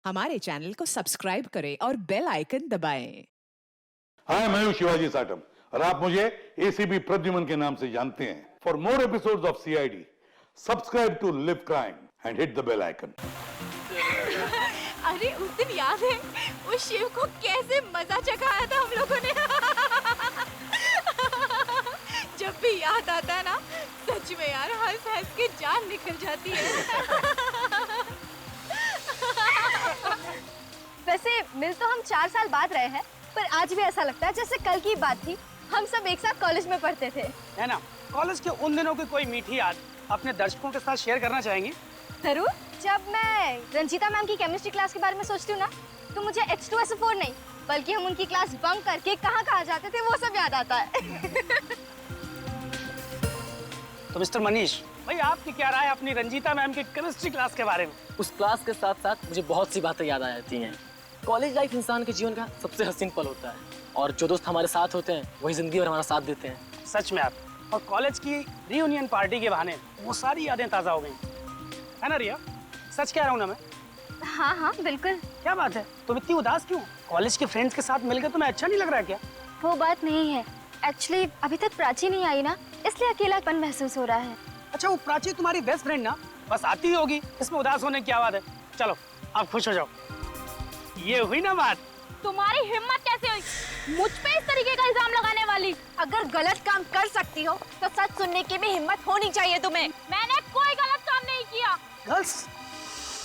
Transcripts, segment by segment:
हमारे चैनल को सब्सक्राइब करें और बेल आइकन दबाएं। हाय, मैं हूं शिवाजी साटम और आप मुझे एसीपी प्रद्युमन के नाम से जानते हैं। For more episodes of CID, subscribe to live crime and hit the bell icon. अरे उस दिन याद है उस शिव को कैसे मजा चखाया था हम लोगों ने। जब भी याद आता है ना, सच में यार हंस हंस के जान निकल जाती है। वैसे मिल तो हम 4 साल बाद रहे हैं, पर आज भी ऐसा लगता है जैसे कल की बात थी। हम सब एक साथ कॉलेज में पढ़ते थे, है ना। कॉलेज के उन दिनों की कोई मीठी याद अपने दर्शकों के साथ शेयर करना चाहेंगी? जरूर। जब मैं रंजीता मैम की केमिस्ट्री क्लास के बारे में सोचती हूँ ना, तो मुझे H2SO4 नहीं बल्कि हम उनकी क्लास बंक करके कहाँ जाते थे वो सब याद आता है। तो मिस्टर मनीष भाई, आपकी क्या राय अपनी रंजीता मैम की केमिस्ट्री क्लास के बारे में? उस क्लास के साथ साथ मुझे बहुत सी बातें याद आ जाती हैं। कॉलेज लाइफ इंसान के जीवन का सबसे हसीन पल होता है और जो दोस्त हमारे साथ होते हैं वही जिंदगी भर हमारा साथ देते हैं। सच में आप, और कॉलेज की रियूनियन पार्टी के बहाने वो सारी यादें ताज़ा हो गई, है ना रिया? सच कह रहा हूँ ना मैं? हाँ हाँ बिल्कुल। क्या बात है, तुम इतनी उदास क्यों? कॉलेज के फ्रेंड्स के साथ मिलकर तुम्हें अच्छा नहीं लग रहा क्या? वो बात नहीं है, एक्चुअली अभी तक प्राची नहीं आई ना, इसलिए अकेलापन महसूस हो रहा है। अच्छा, वो प्राची तुम्हारी बेस्ट फ्रेंड ना, बस आती ही होगी, इसमें उदास होने की क्या बात है? चलो आप खुश हो जाओ। ये हुई ना बात। तुम्हारी हिम्मत कैसे हुई मुझ पे इस तरीके का इल्जाम लगाने वाली? अगर गलत काम कर सकती हो तो सच सुनने की भी हिम्मत होनी चाहिए तुम्हें। मैंने कोई गलत काम नहीं किया। गर्ल्स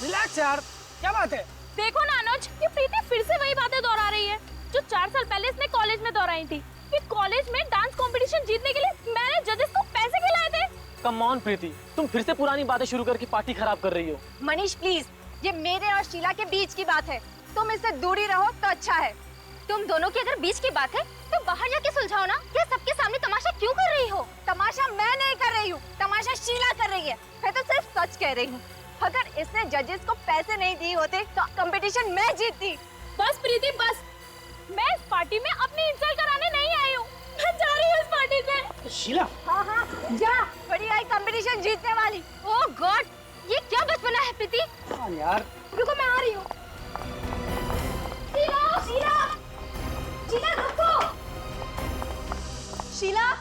रिलैक्स यार, क्या बात है? देखो ना अनुज, ये प्रीति फिर से वही बातें दोहरा रही है जो 4 साल पहले इसने कॉलेज में दोहराई थी कि कॉलेज में डांस कंपटीशन जीतने के लिए मैंने जजेस को पैसे खिलाए थे। कम ऑन प्रीति, तुम फिर से पुरानी बातें शुरू करके पार्टी खराब कर रही हो। मनीष प्लीज, ये मेरे और शीला के बीच की बात है, तुम इससे दूरी रहो तो अच्छा है। तुम दोनों की अगर बीच की बात है तो बाहर जाके सुलझाओ ना, ये सबके सामने तमाशा क्यों कर रही हो? तमाशा मैं नहीं कर रही हूँ, तमाशा शीला कर रही है। मैं तो सिर्फ सच कह रही हूँ। अगर इसने जजेस को पैसे नहीं दिए होते तो कंपटीशन मैं जीतती। बस प्रीति बस, मैं इस पार्टी में अपनी इंसल्ट कराने नहीं आई हूँ। मैं जा रही हूँ इस पार्टी से। शीला, हाँ हाँ जा, बड़ी आई कंपटीशन जीतने वाली। ओह गॉड, ये क्या बचपना है प्रीति। हाँ यार, रुको मैं आ रही हूँ। शीला शीला शीला रुको। शीला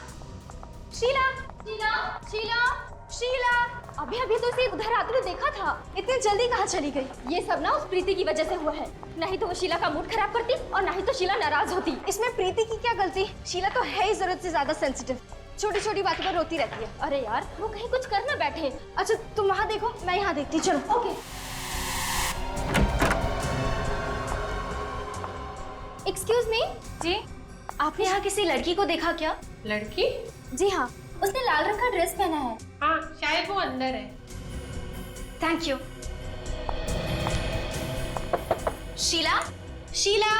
शीला शीला शीला शीला, अभी अभी तो इसे उधर आते हुए देखा था, इतनी जल्दी कहाँ चली गई? ये सब ना उस प्रीति की वजह से हुआ है, नहीं तो वो शीला का मूड खराब करती और नहीं तो शीला नाराज होती। इसमें प्रीति की क्या गलती? शीला तो है ही जरूरत से ज्यादा सेंसिटिव, छोटी छोटी बातों पर रोती रहती है। अरे यार वो कहीं कुछ कर ना बैठे। अच्छा तुम वहाँ देखो, मैं यहाँ देखती। चलो ओके। एक्सक्यूज मी जी, आपने यहाँ किसी लड़की को देखा क्या? लड़की? जी हाँ, उसने लाल रंग का ड्रेस पहना है। हाँ, शायद वो अंदर है। Thank you. शीला शीला,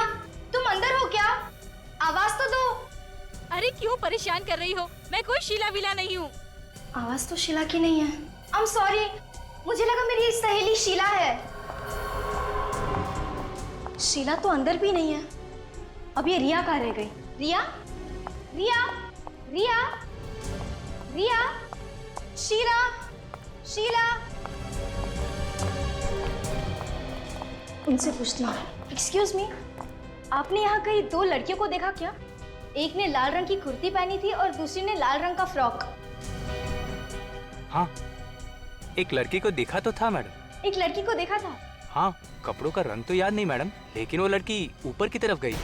तुम अंदर हो क्या? आवाज तो दो। अरे क्यों परेशान कर रही हो? मैं कोई शीला विला नहीं हूँ। आवाज तो शीला की नहीं है। आई एम सॉरी, मुझे लगा मेरी सहेली शीला है। शीला तो अंदर भी नहीं है। अब ये रिया कहाँ रह गई? रिया रिया रिया रिया, शीला शीला, उनसे पूछती हूँ। एक्सक्यूज मी, आपने यहाँ कहीं 2 लड़कियों को देखा क्या? एक ने लाल रंग की कुर्ती पहनी थी और दूसरी ने लाल रंग का फ्रॉक। हाँ, एक लड़की को देखा तो था मैडम। एक लड़की को देखा था? हाँ, कपड़ों का रंग तो याद नहीं मैडम, लेकिन वो लड़की ऊपर की तरफ गई।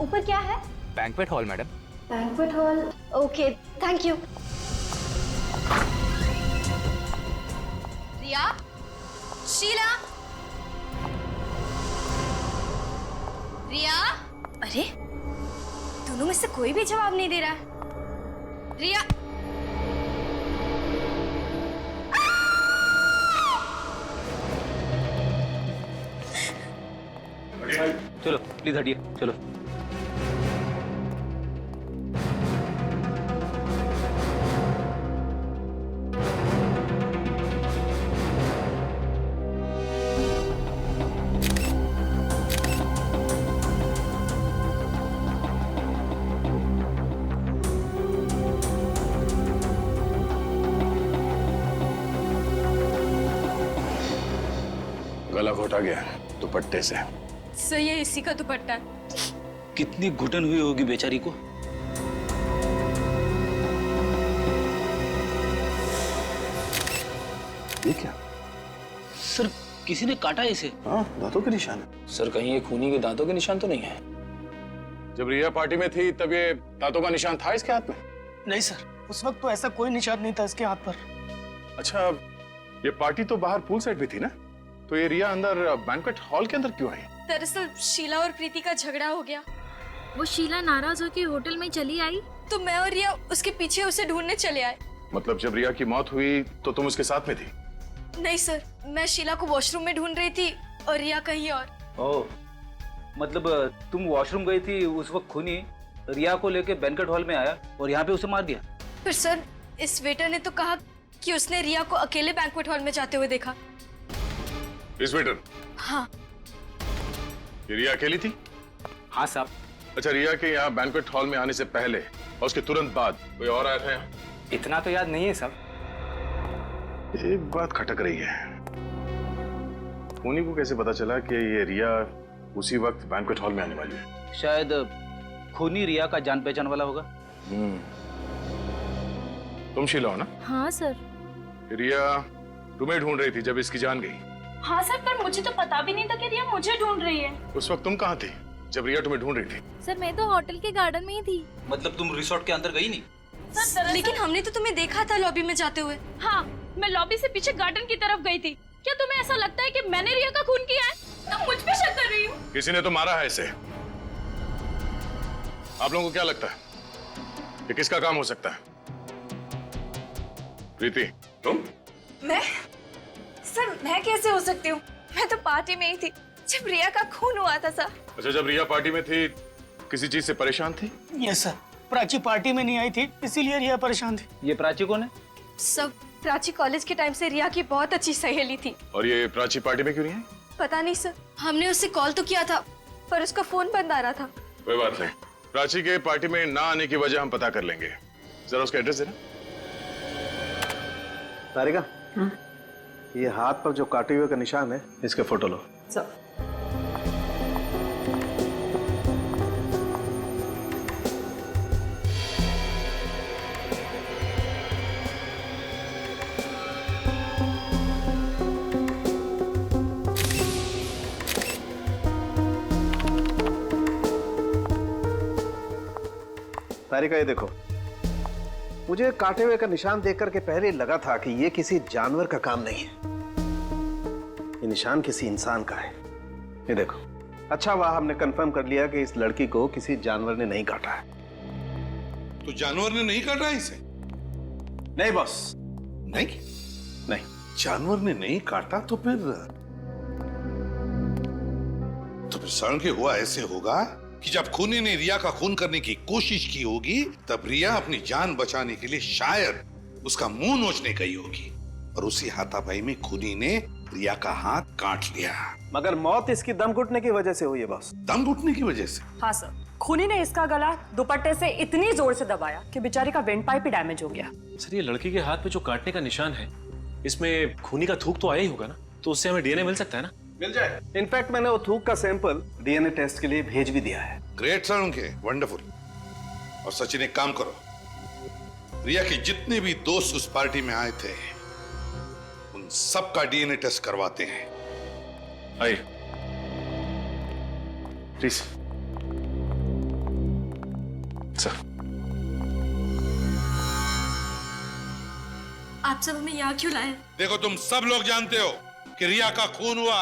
ऊपर क्या है? Banquet hall madam. Banquet hall, okay thank you. Riya, Sheela, Riya, अरे दोनों में से कोई भी जवाब नहीं दे रहा है। रिया, चलो प्लीज हटिए, चलो। गला घोटा गया दुपट्टे से। सही है, इसी का दुपट्टा है। कितनी घुटन हुई होगी बेचारी को। ये क्या? सर किसी ने काटा इसे। हाँ, दांतों के निशान है। सर कहीं ये खूनी के दांतों के निशान तो नहीं है? जब रिया पार्टी में थी तब ये दांतों का निशान था इसके हाथ में? नहीं सर, उस वक्त तो ऐसा कोई निशान नहीं था इसके हाथ पर। अच्छा, ये पार्टी तो बाहर पूल साइड में थी ना, तो ये रिया अंदर बैंक्वेट हॉल के अंदर क्यों आई? दरअसल शीला और प्रीति का झगड़ा हो गया। वो शीला नाराज होकर होटल में चली आई तो मैं और रिया उसके पीछे उसे ढूंढने चले आए। मतलब जब रिया की मौत हुई तो तुम उसके साथ में थी? नहीं सर, मैं शीला को वॉशरूम में ढूंढ रही थी और रिया कहीं और। ओह, मतलब तुम वॉशरूम गई थी उस वक्त खूनी रिया को लेके बैंक्वेट हॉल में आया और यहाँ पे उसे मार दिया? पर सर, इस वेटर ने तो कहा कि उसने रिया को अकेले बैंक्वेट हॉल में जाते हुए देखा। इस वेटर? हाँ। ये रिया अकेली थी? हाँ साहब। अच्छा, रिया के यहाँ बैंक्वेट हॉल में आने से पहले और उसके तुरंत बाद कोई और आया था यहाँ? इतना तो याद नहीं है साहब। एक बात खटक रही है, खूनी को कैसे पता चला कि ये रिया उसी वक्त बैंक्वेट हॉल में आने वाली है? शायद खूनी रिया का जान पहचान वाला होगा। तुम शीला हो ना? हाँ सर। रिया तुम्हें ढूंढ रही थी जब इसकी जान गई। हाँ सर, पर मुझे तो पता भी नहीं था कि रिया मुझे ढूंढ रही है। उस वक्त तुम कहाँ थी जब रिया तुम्हें ढूंढ रही थी? सर मैं तो होटल के गार्डन में ही थी। मतलब तुम रिसोर्ट के अंदर गई नहीं? सर लेकिन हमने तो तुम्हें देखा था लॉबी में जाते हुए। हाँ, मैं लॉबी से पीछे गार्डन की तरफ गई थी। क्या तुम्हें ऐसा लगता है कि मैंने रिया का खून किया है? तुम मुझ पे शक कर रही हो? किसी ने तो मारा है इसे। आप लोगों को क्या लगता है ये किसका काम हो सकता है? प्रीति, तुम? मैं? सर मैं कैसे हो सकती हूँ? मैं तो पार्टी में ही थी जब रिया का खून हुआ था सर। अच्छा, जब रिया पार्टी में थी किसी चीज से परेशान थी? यस सर, प्राची पार्टी में नहीं आई थी इसीलिए रिया परेशान थी। ये प्राची कौन है? सब प्राची कॉलेज के टाइम से रिया की बहुत अच्छी सहेली थी। और ये प्राची पार्टी में क्यों नहीं आई? पता नहीं सर, हमने उससे कॉल तो किया था पर उसका फोन बंद आ रहा था। कोई बात नहीं, प्राची के पार्टी में ना आने की वजह हम पता कर लेंगे। जरा उसका एड्रेस देना। तारिका, ये हाथ पर जो काटे हुए का निशान है, इसके फोटो लो। तारिका, ये देखो, मुझे काटे हुए का निशान देख करके पहले लगा था कि ये किसी जानवर का काम नहीं है, ये निशान किसी इंसान का है। ये देखो, अच्छा हुआ हमने कंफर्म कर लिया कि इस लड़की को किसी जानवर ने नहीं काटा है। तो जानवर ने नहीं काटा इसे? नहीं बॉस, नहीं नहीं। जानवर ने नहीं काटा तो फिर सड़न के हुआ ऐसे होगा कि जब खूनी ने रिया का खून करने की कोशिश की होगी तब रिया अपनी जान बचाने के लिए शायद उसका मुंह नोचने गई होगी और उसी हाथापाई में खूनी ने रिया का हाथ काट लिया। मगर मौत इसकी दम घुटने की वजह से हुई है बॉस। दम घुटने की वजह से? हाँ सर, खूनी ने इसका गला दुपट्टे से इतनी जोर से दबाया कि बेचारी का वेंट पाइप ही डैमेज हो गया। सर ये लड़की के हाथ पे जो काटने का निशान है, इसमें खूनी का थूक तो आया ही होगा ना, तो उससे हमें डीएनए मिल सकता है ना? मिल जाए। इनफैक्ट मैंने वो थूक का सैंपल डीएनए टेस्ट के लिए भेज भी दिया है। ग्रेट सर उनके, वंडरफुल। और सचिन एक काम करो, रिया के जितने भी दोस्त उस पार्टी में आए थे उन सबका डीएनए टेस्ट करवाते हैं। आइए प्लीज सर। आप सब हमें यहाँ क्यों लाए? देखो, तुम सब लोग जानते हो कि रिया का खून हुआ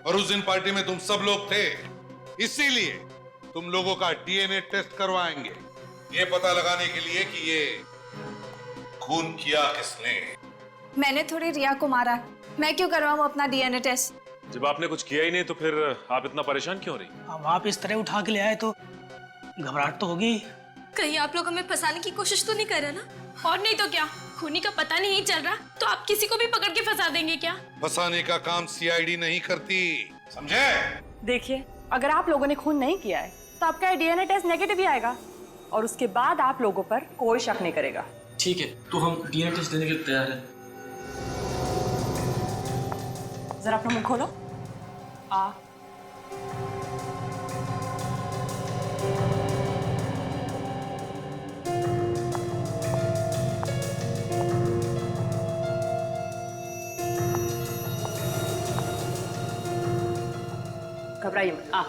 और उस दिन पार्टी में तुम सब लोग थे, इसीलिए तुम लोगों का डीएनए टेस्ट करवाएंगे, ये पता लगाने के लिए कि ये खून किया किसने। मैंने थोड़ी रिया को मारा, मैं क्यों करवाऊं अपना डीएनए टेस्ट? जब आपने कुछ किया ही नहीं तो फिर आप इतना परेशान क्यों हो रही? अब आप इस तरह उठा के ले आए तो घबराहट तो होगी। कहीं आप लोग हमें फंसाने की कोशिश तो नहीं कर रहे ना? और नहीं तो क्या, खूनी का पता नहीं चल रहा तो आप किसी को भी पकड़ के फंसा देंगे क्या? फंसाने का काम सीआईडी नहीं करती, समझे? देखिए, अगर आप लोगों ने खून नहीं किया है तो आपका डीएनए टेस्ट नेगेटिव ही आएगा और उसके बाद आप लोगों पर कोई शक नहीं करेगा। ठीक है, तो हम डीएनए टेस्ट देने के लिए तैयार हैं। जरा अपना मुंह खोलो। आ। घबराइए मत, आ।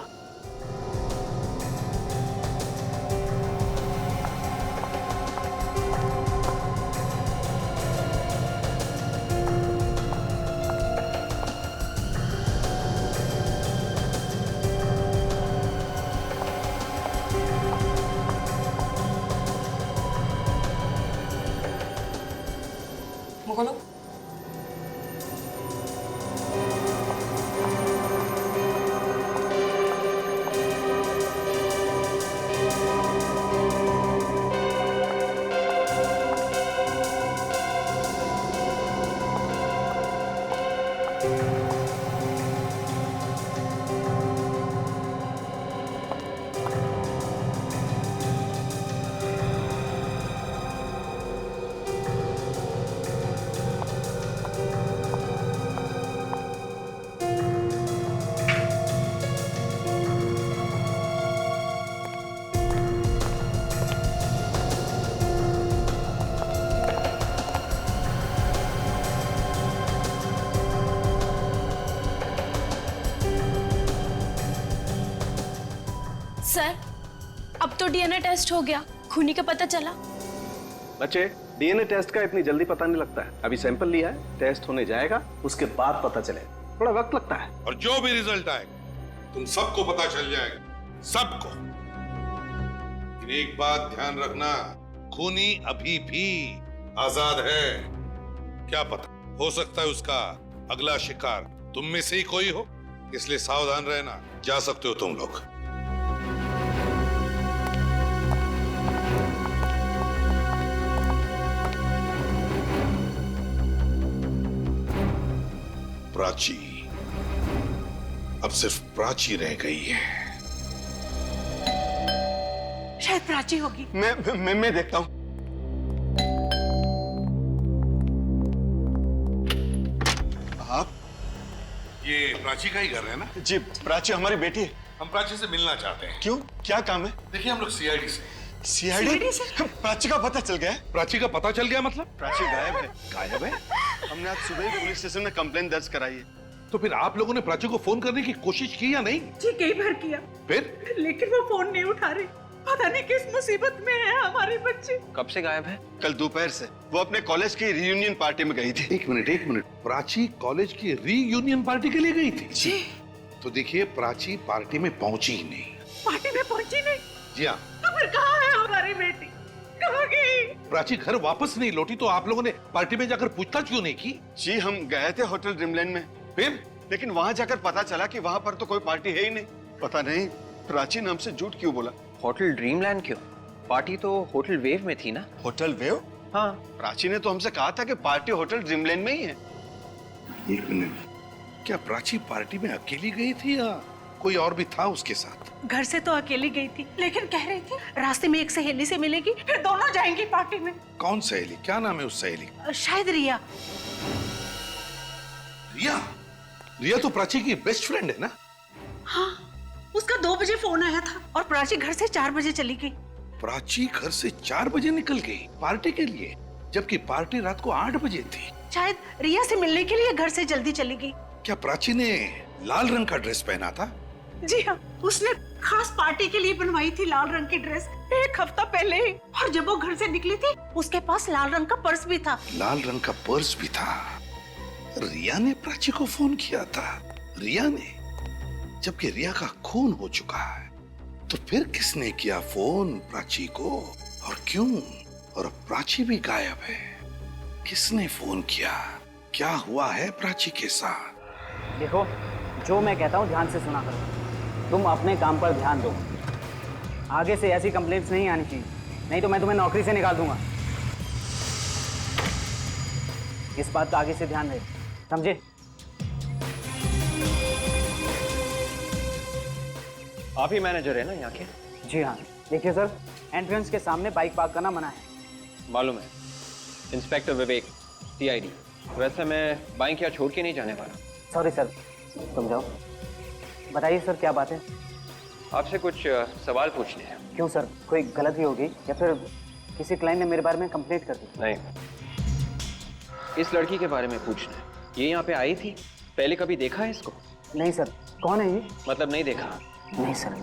खोलो। सर, अब तो डीएनए टेस्ट हो गया, खूनी का पता चला। बच्चे, डीएनए टेस्ट का इतनी जल्दी पता नहीं लगता है। अभी सैंपल लिया है, टेस्ट होने जाएगा, उसके बाद पता चलेगा। थोड़ा वक्त लगता है। और जो भी रिजल्ट आएगा तुम सबको पता चल जाएगा, सबको। लेकिन एक बात ध्यान रखना, खूनी अभी भी आजाद है। क्या पता, हो सकता है उसका अगला शिकार तुम में से ही कोई हो, इसलिए सावधान रहना। जा सकते हो तुम लोग। प्राची, अब सिर्फ प्राची रह गई है। शायद प्राची होगी। मैं देखता हूँ। आप ये प्राची का ही घर है ना? जी, प्राची हमारी बेटी है। हम प्राची से मिलना चाहते हैं। क्यों, क्या काम है? देखिए, हम लोग सीआईडी से। सीआईडी से? प्राची का पता चल गया? प्राची का पता चल गया मतलब? प्राची गायब है। गायब है? हमने आज सुबह ही पुलिस स्टेशन में कंप्लेंट दर्ज कराई है। तो फिर आप लोगों ने प्राची को फोन करने की कोशिश की या नहीं? जी, कई बार किया, फिर लेकिन वो फोन नहीं उठा रही। पता नहीं किस मुसीबत में है हमारी बच्ची। कब से गायब है? कल दोपहर से। वो अपने कॉलेज की रियूनियन पार्टी में गई थी। एक मिनट। प्राची कॉलेज की रीयूनियन पार्टी के लिए गई थी? जी। तो देखिए, प्राची पार्टी में पहुंची ही नहीं। पार्टी में पहुंची नहीं? जी हाँ। तो फिर कहाँ है हमारी बेटी? कहाँ गई? प्राची घर वापस नहीं लौटी, तो आप लोगों ने पार्टी में जाकर पूछताछ क्यों नहीं की? जी, हम गए थे होटल ड्रीमलैंड में। फिर? लेकिन वहाँ जाकर पता चला कि वहाँ पर तो कोई पार्टी है ही नहीं। पता नहीं प्राची नाम से झूठ क्यों बोला। होटल ड्रीमलैंड क्यों? पार्टी तो होटल वेव में थी ना। Hotel wave? हाँ। प्राची ने तो हमसे कहा था कि पार्टी होटल ड्रीमलैंड में ही है। एक मिनट, क्या प्राची पार्टी में अकेली गई थी या कोई और भी था उसके साथ? घर से तो अकेली गई थी, लेकिन कह रही थी रास्ते में एक सहेली से मिलेगी, फिर दोनों जाएंगी पार्टी में। कौन सहेली? क्या नाम है उस सहेली? शायद रिया। रिया? रिया तो प्राची की बेस्ट फ्रेंड है ना? हाँ, उसका 2 बजे फोन आया था और प्राची घर से 4 बजे चली गई। प्राची घर से 4 बजे निकल गई पार्टी के लिए, जबकि पार्टी रात को 8 बजे थी। शायद रिया से मिलने के लिए घर से जल्दी चली गई। क्या प्राची ने लाल रंग का ड्रेस पहना था? जी हाँ, उसने खास पार्टी के लिए बनवाई थी लाल रंग की ड्रेस 1 हफ्ता पहले ही। और जब वो घर से निकली थी, उसके पास लाल रंग का पर्स भी था। लाल रंग का पर्स भी था। रिया ने प्राची को फोन किया था। रिया ने? जबकि रिया का खून हो चुका है, तो फिर किसने किया फोन प्राची को और क्यों? और प्राची भी गायब है। किसने फोन किया? क्या हुआ है प्राची के साथ? देखो, जो मैं कहता हूँ ध्यान से सुना करो। तुम अपने काम पर ध्यान दो। आगे से ऐसी कंप्लेंट्स नहीं आनी चाहिए, नहीं तो मैं तुम्हें नौकरी से निकाल दूंगा। इस बात का आगे से ध्यान रहे, समझे? आप ही मैनेजर है ना यहाँ के? जी हाँ। देखिए सर, एंट्रेंस के सामने बाइक पार्क करना मना है। मालूम है। इंस्पेक्टर विवेक, सीआईडी। वैसे मैं बाइक यहाँ छोड़ के नहीं जाने वाला। सॉरी सर, तुम जाओ। बताइए सर, क्या बात है? आपसे कुछ सवाल पूछने हैं। क्यों सर, कोई गलती होगी या फिर किसी क्लाइंट ने मेरे बारे में कंप्लेंट कर दी? नहीं, इस लड़की के बारे में पूछना है। ये यहाँ पे आई थी, पहले कभी देखा है इसको? नहीं सर। कौन है ये? मतलब नहीं देखा? नहीं सर।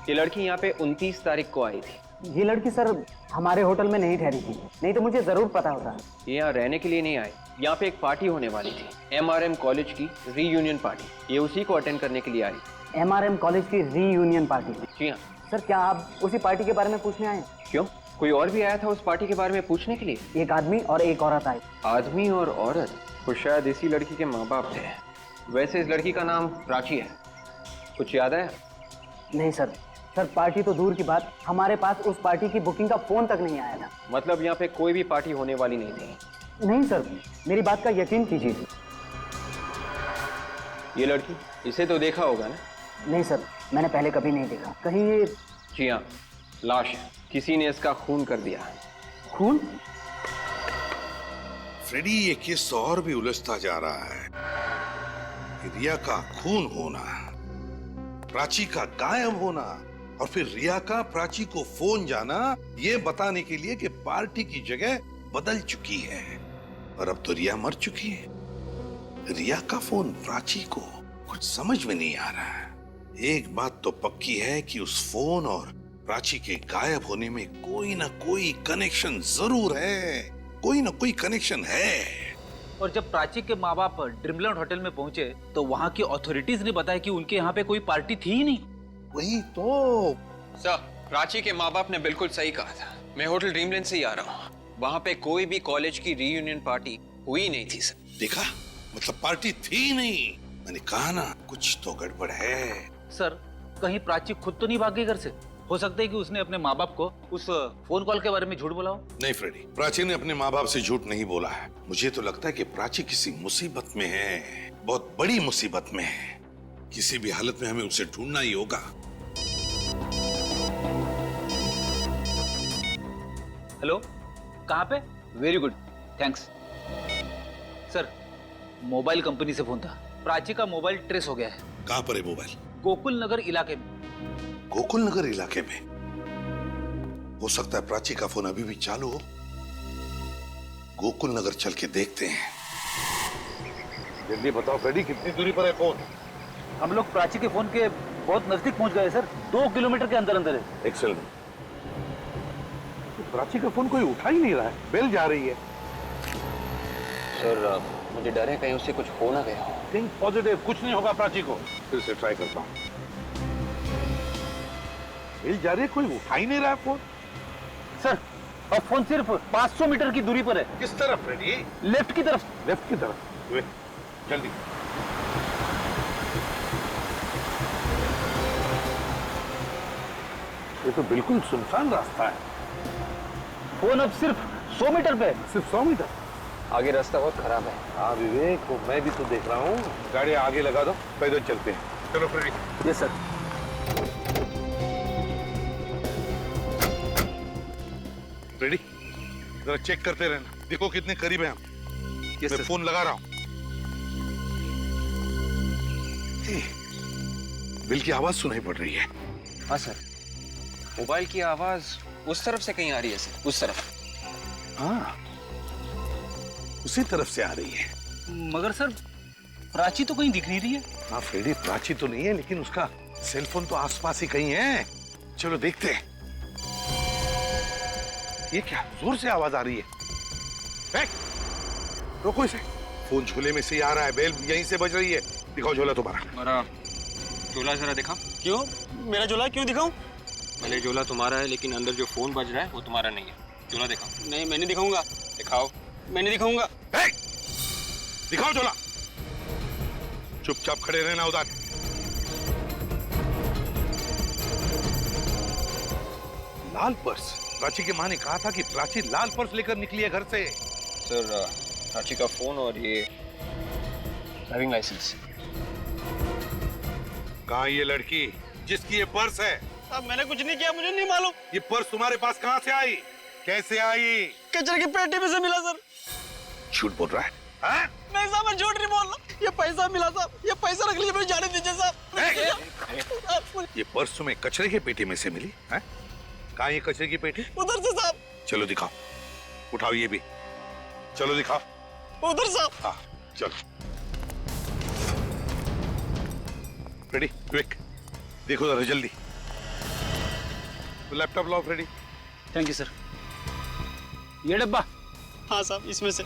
ये लड़की यहाँ पे 29 तारीख को आई थी। ये लड़की सर हमारे होटल में नहीं ठहरी थी, नहीं तो मुझे जरूर पता होता। ये यहाँ रहने के लिए नहीं आई, यहाँ पे एक पार्टी होने वाली थी, MRM कॉलेज की रीयूनियन पार्टी। ये उसी को अटेंड करने के लिए आई। MRM कॉलेज की रीयूनियन पार्टी? जी हाँ सर। क्या आप उसी पार्टी के बारे में पूछने आए? क्यों, कोई और भी आया था उस पार्टी के बारे में पूछने के लिए? एक आदमी और एक औरत आए। आदमी और औरत? वो शायद इसी लड़की के माँ बाप थे। वैसे इस लड़की का नाम प्राची है, कुछ याद है? नहीं सर। सर पार्टी तो दूर की बात, हमारे पास उस पार्टी की बुकिंग का फोन तक नहीं आया था। मतलब यहाँ पे कोई भी पार्टी होने वाली नहीं थी? नहीं सर, मेरी बात का यकीन कीजिए। ये लड़की, इसे तो देखा होगा ना? नहीं सर, मैंने पहले कभी नहीं देखा। कहीं ये? जी हाँ, लाश है, किसी ने इसका खून कर दिया। खून? फ्रेडी, ये केस और भी उलझता जा रहा है। रिया का खून होना, प्राची का गायब होना, और फिर रिया का प्राची को फोन जाना, ये बताने के लिए कि पार्टी की जगह बदल चुकी है। और अब तो रिया मर चुकी है। रिया का फोन प्राची को, कुछ समझ में नहीं आ रहा है। एक बात तो पक्की है कि उस फोन और प्राची के गायब होने में कोई ना कोई कनेक्शन जरूर है, कोई ना कोई कनेक्शन है। और जब प्राची के माँ बाप ड्रीमलैंड होटल में पहुंचे तो वहाँ की अथॉरिटीज ने बताया कि उनके यहाँ पे कोई पार्टी थी ही नहीं। वही तो सर, प्राची के माँ बाप ने बिल्कुल सही कहा था। मैं होटल ड्रीमलैंड से ही आ रहा हूँ, वहाँ पे कोई भी कॉलेज की रीयूनियन पार्टी हुई नहीं थी सर। देखा, मतलब पार्टी थी नहीं। मैंने कहा ना, कुछ तो गड़बड़ है। सर, कहीं प्राची खुद तो नहीं भाग गई घर से? हो सकता है कि उसने अपने माँ बाप को उस फोन कॉल के बारे में झूठ बोला हो। नहीं फ्रेडी, प्राची ने अपने माँ बाप से झूठ नहीं बोला है। मुझे तो लगता है कि प्राची किसी मुसीबत में है, बहुत बड़ी मुसीबत में है। किसी भी हालत में हमें उसे ढूंढना ही होगा। हेलो, कहाँ पे? Very good, thanks. Sir, mobile company से फोन था। प्राची का मोबाइल ट्रेस हो गया है। कहाँ पर है मोबाइल? गोकुल नगर इलाके में। गोकुल नगर इलाके में? हो सकता है प्राची का फोन अभी भी चालू हो। गोकुल नगर चल के देखते हैं। जल्दी बताओ फ्रेडी, कितनी दूरी पर है फोन? हम लोग प्राची के फोन के बहुत नजदीक पहुंच गए सर, 2 किलोमीटर के अंदर अंदर है। एक्सेलेंट। प्राची का फोन कोई उठा ही नहीं रहा है, बेल जा रही है। सर, मुझे डर है कहीं उससे कुछ हो ना गया हो। थिंक पॉजिटिव, कुछ नहीं होगा प्राची को। फिर से ट्राई करता हूँ। बेल जा रही है, कोई उठा ही नहीं रहा है फोन। सर, और फोन सिर्फ 500 मीटर की दूरी पर है। किस तरफ फ्रेडी? लेफ्ट की तरफ। लेफ्ट की तरफ? वे, जल्दी। ये तो बिल्कुल सुनसान रास्ता है। फोन अब सिर्फ 100 मीटर पे है। सिर्फ 100 मीटर? आगे रास्ता बहुत खराब है। हाँ विवेक, वो मैं भी तो देख रहा हूँ। गाड़ी आगे लगा दो, पैदल चलते हैं। चलो फ्रेडी। Yes sir. फ्रेडी, जरा चेक करते रहना, देखो कितने करीब हैं हम। मैं फोन लगा रहा हूँ। बिल की आवाज सुनाई पड़ रही है। हाँ सर, मोबाइल की आवाज उस तरफ से कहीं आ रही है सर, उस तरफ। हाँ, उसी तरफ से आ रही है। मगर सर, प्राची तो कहीं दिख नहीं रही है। हाँ फ्रेडी, प्राची तो नहीं है, लेकिन उसका सेलफोन तो आसपास ही कहीं है। चलो देखते हैं। ये क्या जोर से आवाज आ रही है? रोको इसे। फोन झोले में से ही आ रहा है, बेल यहीं से बज रही है। दिखाओ झोला तुम्हारा। झोला जरा दिखा। क्यों? मेरा झोला क्यों दिखाऊं? भले झोला तुम्हारा है, लेकिन अंदर जो फोन बज रहा है वो तुम्हारा नहीं है। झोला दिखाओ। नहीं, मैं नहीं दिखाऊंगा। दिखाओ। मैं नहीं दिखाऊंगा। दिखाओ झोला। चुपचाप खड़े रहना उधर। लाल पर्स? प्राची की माँ ने कहा था कि प्राची लाल पर्स लेकर निकली है घर से। सर, प्राची का फोन और ये ड्राइविंग लाइसेंस। कहाँ ये लड़की जिसकी ये पर्स है? अब मैंने कुछ नहीं किया, मुझे नहीं मालूम। ये पर्स तुम्हारे पास कहाँ से आई? कैसे आई? कचरे की पेटी में से मिला सर। झूठ बोल रहा है? हाँ? नहीं साहब, मैं झूठ नहीं बोल रहा। ये पैसा मिला साहब, ये पैसा रख लीजिए, मुझे जाने दीजिए साहब। ये पर्स तुम्हें कचरे की पेटी में से मिली है? कहाँ ये कचरे की पेटी? उधर से साहब। चलो दिखाओ, उठाओ ये भी, चलो दिखाओ। उधर साहब। हाँ चलो। रेडी क्विक, देखो जरा जल्दी। लैपटॉप लाओ फ्रेडी। Thank you sir. ये डब्बा? हाँ साहब, इसमें से।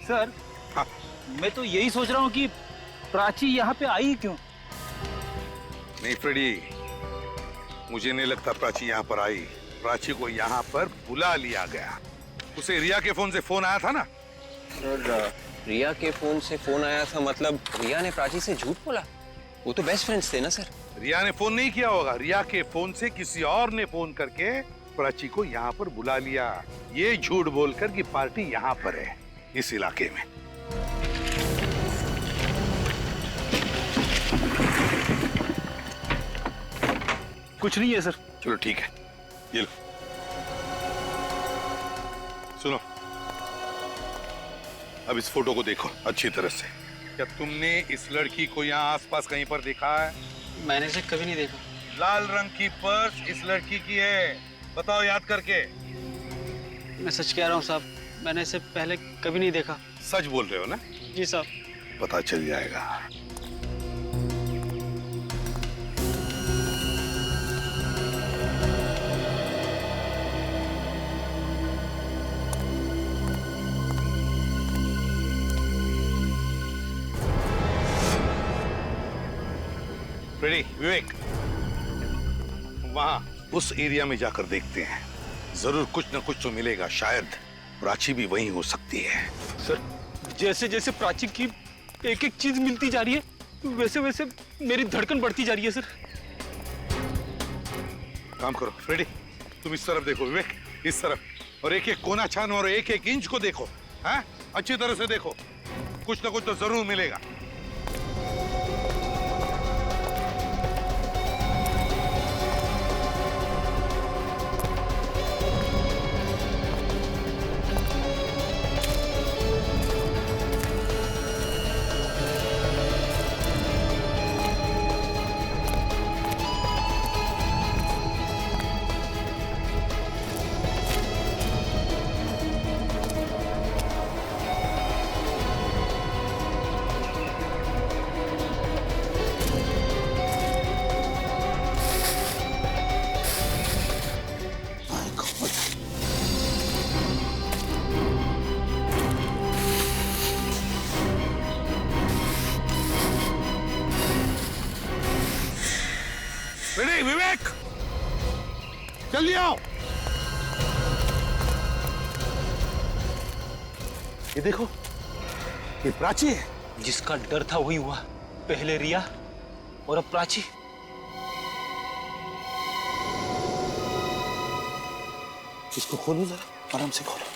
सर हाँ। मैं तो यही सोच रहा हूँ कि प्राची यहाँ पे आई क्यों? नहीं फ्रेडी, मुझे नहीं लगता प्राची यहाँ पर आई। प्राची को यहाँ पर बुला लिया गया। उसे रिया के फोन से फोन आया था ना? सर, रिया के फोन से फोन आया था मतलब रिया ने प्राची से झूठ बोला? वो तो बेस्ट फ्रेंड्स थे ना सर। रिया ने फोन नहीं किया होगा, रिया के फोन से किसी और ने फोन करके प्राची को यहाँ पर बुला लिया, ये झूठ बोलकर कि पार्टी यहाँ पर है, इस इलाके में। कुछ नहीं है सर। चलो ठीक है, ये लो। सुनो, अब इस फोटो को देखो अच्छी तरह से। क्या तुमने इस लड़की को यहाँ आसपास कहीं पर देखा है? मैंने इसे कभी नहीं देखा। लाल रंग की पर्स इस लड़की की है, बताओ याद करके। मैं सच कह रहा हूँ साहब, मैंने इसे पहले कभी नहीं देखा। सच बोल रहे हो ना? जी साहब। पता चल जाएगा। रेडी विवेक, वहां उस एरिया में जाकर देखते हैं, जरूर कुछ न कुछ तो मिलेगा। शायद प्राची भी वहीं हो सकती है। सर, जैसे जैसे प्राची की एक एक चीज मिलती जा रही है, वैसे वैसे मेरी धड़कन बढ़ती जा रही है सर। काम करो फ्रेडी, तुम इस तरफ देखो, विवेक इस तरफ, और एक एक कोना छानो और एक एक इंच को देखो। हैं? अच्छी तरह से देखो, कुछ न कुछ तो जरूर मिलेगा। रेडी विवेक, जल्दी आओ। ये देखो, ये प्राची है। जिसका डर था वही हुआ, पहले रिया और अब प्राची। इसको खोलो जरा, आराम से खोलो।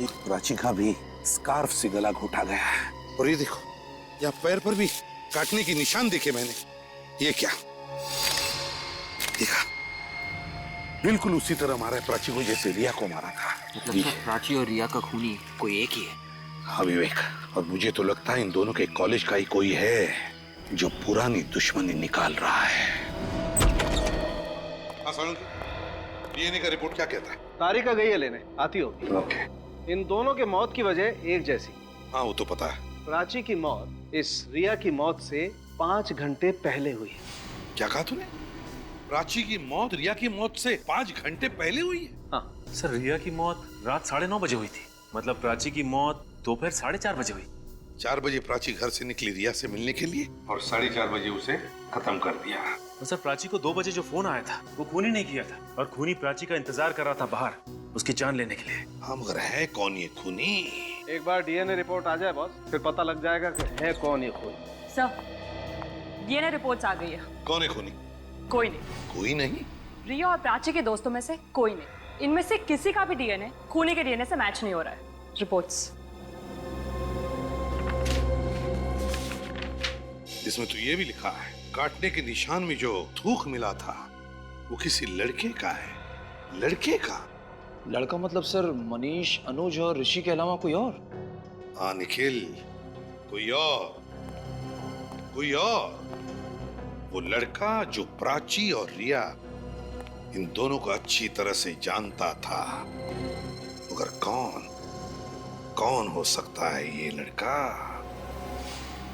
ये प्राची का भी स्कार्फ से गला घोटा गया है। और ये देखो, यहाँ पैर पर भी काटने की निशान देखे मैंने। ये क्या देखा? बिल्कुल उसी तरह मारा है प्राची को जैसे रिया को मारा था। मतलब प्राची और रिया का खूनी कोई एक ही है? हाँ विवेक, और मुझे तो लगता है इन दोनों के कॉलेज का ही कोई है जो पुरानी दुश्मनी निकाल रहा है। डीएनए का रिपोर्ट क्या कहता है? तारिका गई है लेने, आती होगी। ओके। इन दोनों के मौत की वजह एक जैसी। हाँ वो तो पता है। प्राची की मौत इस रिया की मौत से 5 घंटे पहले हुई है। क्या कहा तूने? प्राची की मौत रिया की मौत से 5 घंटे पहले हुई है? हाँ सर, रिया की मौत रात 9:30 बजे हुई थी। मतलब प्राची की मौत दोपहर 4:30 बजे हुई। 4 बजे प्राची घर से निकली रिया से मिलने के लिए और 4:30 बजे उसे खत्म कर दिया। तो सर प्राची को 2 बजे जो फोन आया था वो खूनी नहीं किया था, और खूनी प्राची का इंतजार कर रहा था बाहर उसकी जान लेने के लिए। हाँ मगर है कौन ये खूनी? एक बार डीएनए रिपोर्ट आ जाए बॉस, फिर पता लग जाएगा कि है कौन ये खूनी। सर, डीएनए रिपोर्ट्स आ गई है। कौन है खूनी? कोई नहीं। कोई नहीं? रिया और प्राची के दोस्तों में से कोई नहीं। इनमें से किसी का भी डीएनए खूनी के डीएनए से मैच नहीं हो रहा है। रिपोर्ट्स। इसमें तो ये भी लिखा है काटने के निशान में जो थूक मिला था वो किसी लड़के का है। लड़के का? लड़का मतलब सर मनीष, अनुज और ऋषि के अलावा कोई और? हाँ निखिल, कोई और, कोई और। वो लड़का जो प्राची और रिया इन दोनों को अच्छी तरह से जानता था। मगर कौन हो सकता है ये लड़का?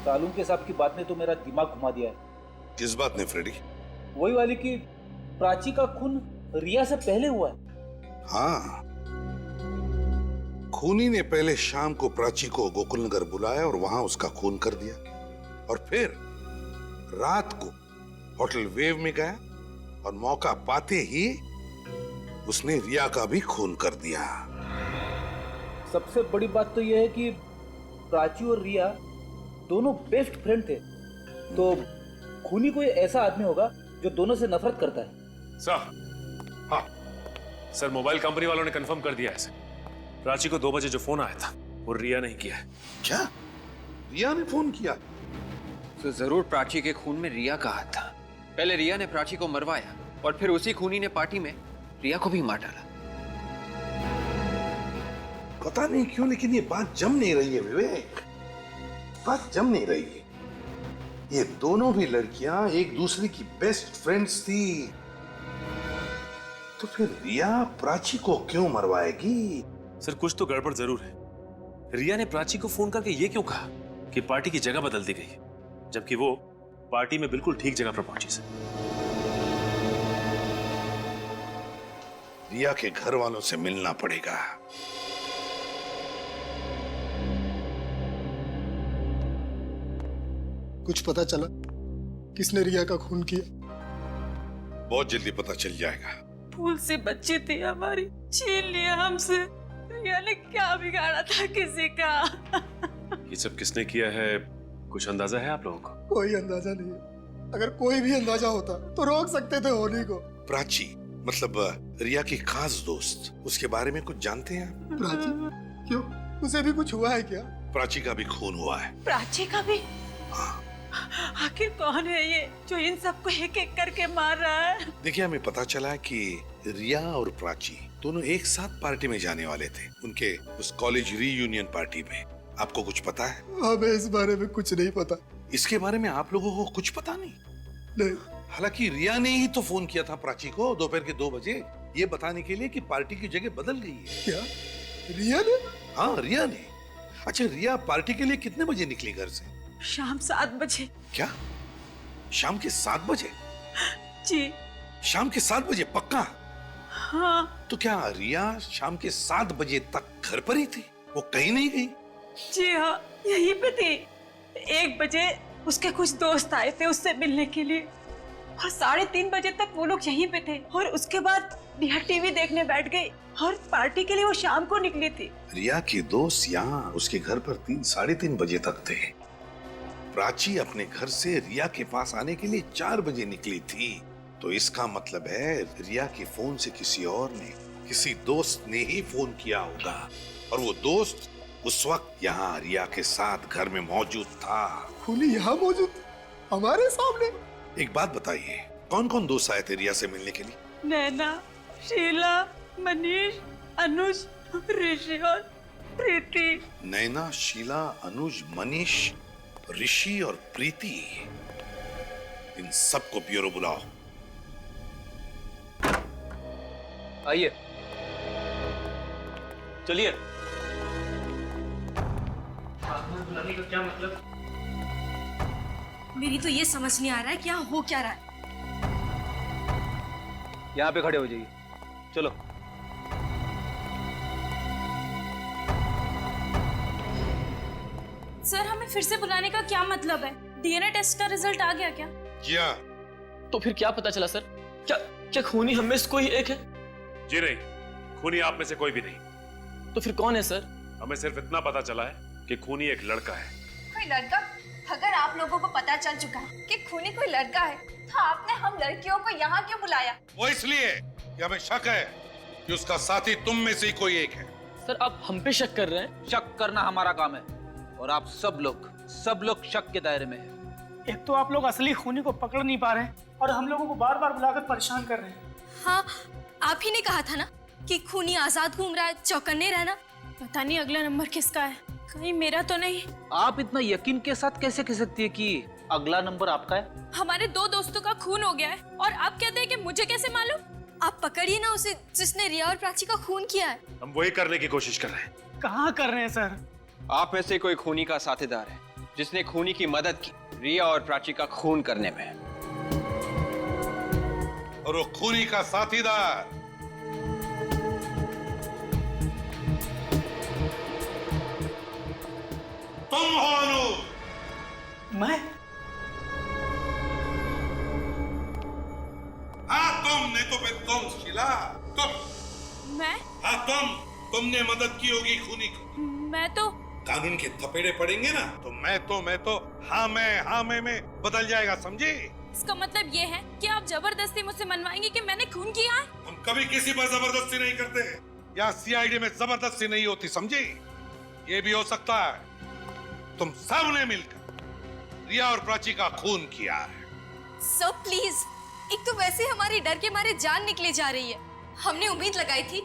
तालुम के साहब की बात ने तो मेरा दिमाग घुमा दिया है। किस बात ने फ्रेडी? वही वाली कि प्राची का खून रिया से पहले हुआ है। हाँ, खूनी ने पहले शाम को प्राची को गोकुलनगर बुलाया और वहां उसका खून कर दिया, और फिर रात को होटल वेव में गया और मौका पाते ही उसने रिया का भी खून कर दिया। सबसे बड़ी बात तो यह है कि प्राची और रिया दोनों बेस्ट फ्रेंड थे, तो खूनी कोई ऐसा आदमी होगा जो दोनों से नफरत करता है। सर, हाँ सर, मोबाइल कंपनी वालों ने कंफर्म कर दिया है सर। प्राची को 2 बजे जो फोन आया था वो रिया ने ही किया है। क्या? रिया ने फोन किया? तो जरूर प्राची के खून में रिया का हाथ था। पहले रिया ने प्राची को मरवाया और फिर उसी खूनी ने पार्टी में रिया को भी मार डाला। पता नहीं क्यों, लेकिन ये बात जम नहीं रही है विवेक, बात जम नहीं रही है। ये दोनों भी लड़कियां एक दूसरे की बेस्ट फ्रेंड्स थी, तो फिर रिया प्राची को क्यों मरवाएगी? सर कुछ तो गड़बड़ जरूर है। रिया ने प्राची को फोन करके ये क्यों कहा कि पार्टी की जगह बदल दी गई, जबकि वो पार्टी में बिल्कुल ठीक जगह पर पहुंची। सर, रिया के घर वालों से मिलना पड़ेगा। कुछ पता चला किसने रिया का खून किया? बहुत जल्दी पता चल जाएगा। फूल से बच्ची थी हमारी, छीन लिया हमसे। रिया ने क्या बिगाड़ा था किसी का? ये सब किसने किया है, कुछ अंदाजा है आप लोगों को? कोई अंदाजा नहीं है। अगर कोई भी अंदाजा होता तो रोक सकते थे होली को। प्राची मतलब रिया की खास दोस्त, उसके बारे में कुछ जानते हैं आप? प्राची? क्यों, उसे भी कुछ हुआ है क्या? प्राची का भी खून हुआ है। प्राची का भी? आखिर कौन है ये जो इन सबको एक एक करके मार रहा है? देखिए, हमें पता चला कि रिया और प्राची दोनों एक साथ पार्टी में जाने वाले थे, उनके उस कॉलेज रीयूनियन पार्टी में। आपको कुछ पता है? हमें इस बारे में कुछ नहीं पता। इसके बारे में आप लोगों को कुछ पता नहीं? नहीं। हालांकि रिया ने ही तो फोन किया था प्राची को दोपहर के 2 बजे, ये बताने के लिए कि पार्टी की जगह बदल गई है। क्या रिया ने? हाँ, रिया ने। अच्छा, रिया पार्टी के लिए कितने बजे निकली घर से? शाम 7 बजे। क्या? शाम के 7 बजे? जी। शाम के 7 बजे पक्का? हाँ। तो क्या रिया शाम के 7 बजे तक घर पर ही थी, वो कहीं नहीं गई? जी हाँ, यहीं पे थी। 1 बजे उसके कुछ दोस्त आए थे उससे मिलने के लिए, और 3:30 बजे तक वो लोग यहीं पे थे, और उसके बाद रिया टीवी देखने बैठ गई, और पार्टी के लिए वो शाम को निकली थी। रिया के दोस्त यहाँ उसके घर पर 3-3:30 बजे तक थे। प्राची अपने घर से रिया के पास आने के लिए 4 बजे निकली थी, तो इसका मतलब है रिया के फोन से किसी और ने, किसी दोस्त ने ही फोन किया होगा, और वो दोस्त उस वक्त यहाँ रिया के साथ घर में मौजूद था। खूनी यहाँ मौजूद हमारे सामने? एक बात बताइए, कौन कौन दोस्त आए थे रिया से मिलने के लिए? नैना, शीला, मनीष, अनुज, ऋषि और प्रीति। नैना, शीला, अनुज, मनीष, ऋषि और प्रीति, इन सबको ब्यूरो बुलाओ। आइए। चलिए। बुलाने का क्या मतलब? मेरी तो ये समझ नहीं आ रहा है क्या हो क्या रहा है। यहाँ पे खड़े हो जाइए। चलो। सर, हमें फिर से बुलाने का क्या मतलब है? डीएनए टेस्ट का रिजल्ट आ गया क्या? जी हाँ। तो फिर क्या पता चला सर? क्या खूनी हम में से कोई एक है? जी नहीं, खूनी आप में से कोई भी नहीं। तो फिर कौन है सर? हमें सिर्फ इतना पता चला है कि खूनी एक लड़का है। कोई लड़का? अगर आप लोगों को पता चल चुका है कि खूनी कोई लड़का है, तो आपने हम लड़कियों को यहाँ क्यों बुलाया? वो इसलिए कि हमें शक है कि उसका साथी तुम में से ही कोई एक है। सर, आप हम पे शक कर रहे हैं? शक करना हमारा काम है, और आप सब लोग शक के दायरे में हैं। एक तो आप लोग असली खूनी को पकड़ नहीं पा रहे हैं और हम लोगों को बार बार बुलाकर परेशान कर रहे हैं। हाँ, आप ही ने कहा था ना कि खूनी आजाद घूम रहा है, चौकन्ने रहना। पता नहीं अगला नंबर किसका है, कहीं मेरा तो नहीं। आप इतना यकीन के साथ कैसे कह सकती है कि अगला नंबर आपका है? हमारे 2 दोस्तों का खून हो गया है और आप कहते हैं कि मुझे कैसे मालूम? आप पकड़िए ना उसे जिसने रिया और प्राची का खून किया है। हम वही करने की कोशिश कर रहे हैं। कहाँ कर रहे हैं सर? आप में से कोई खूनी का साथीदार है जिसने खूनी की मदद की रिया और प्राची का खून करने में। और वो खूनी का साथीदार तुम हो अनूप। मैं? हाँ तुम, नहीं तो फिर तुम शीला, तुम। मैं? हाँ तुमने मदद की होगी खूनी को। मैं तो कानून के थपेड़े पड़ेंगे ना तो मैं तो हाँ मैं बदल जाएगा, समझे? इसका मतलब ये है कि आप जबरदस्ती मुझसे मनवाएंगे कि मैंने खून किया है? हम कभी किसी पर जबरदस्ती नहीं करते, या सीआईडी में जबरदस्ती नहीं होती, समझे? ये भी हो सकता है तुम सब ने मिलकर रिया और प्राची का खून किया है। सर प्लीज, एक तो वैसे हमारी डर के मारे जान निकले जा रही है। हमने उम्मीद लगाई थी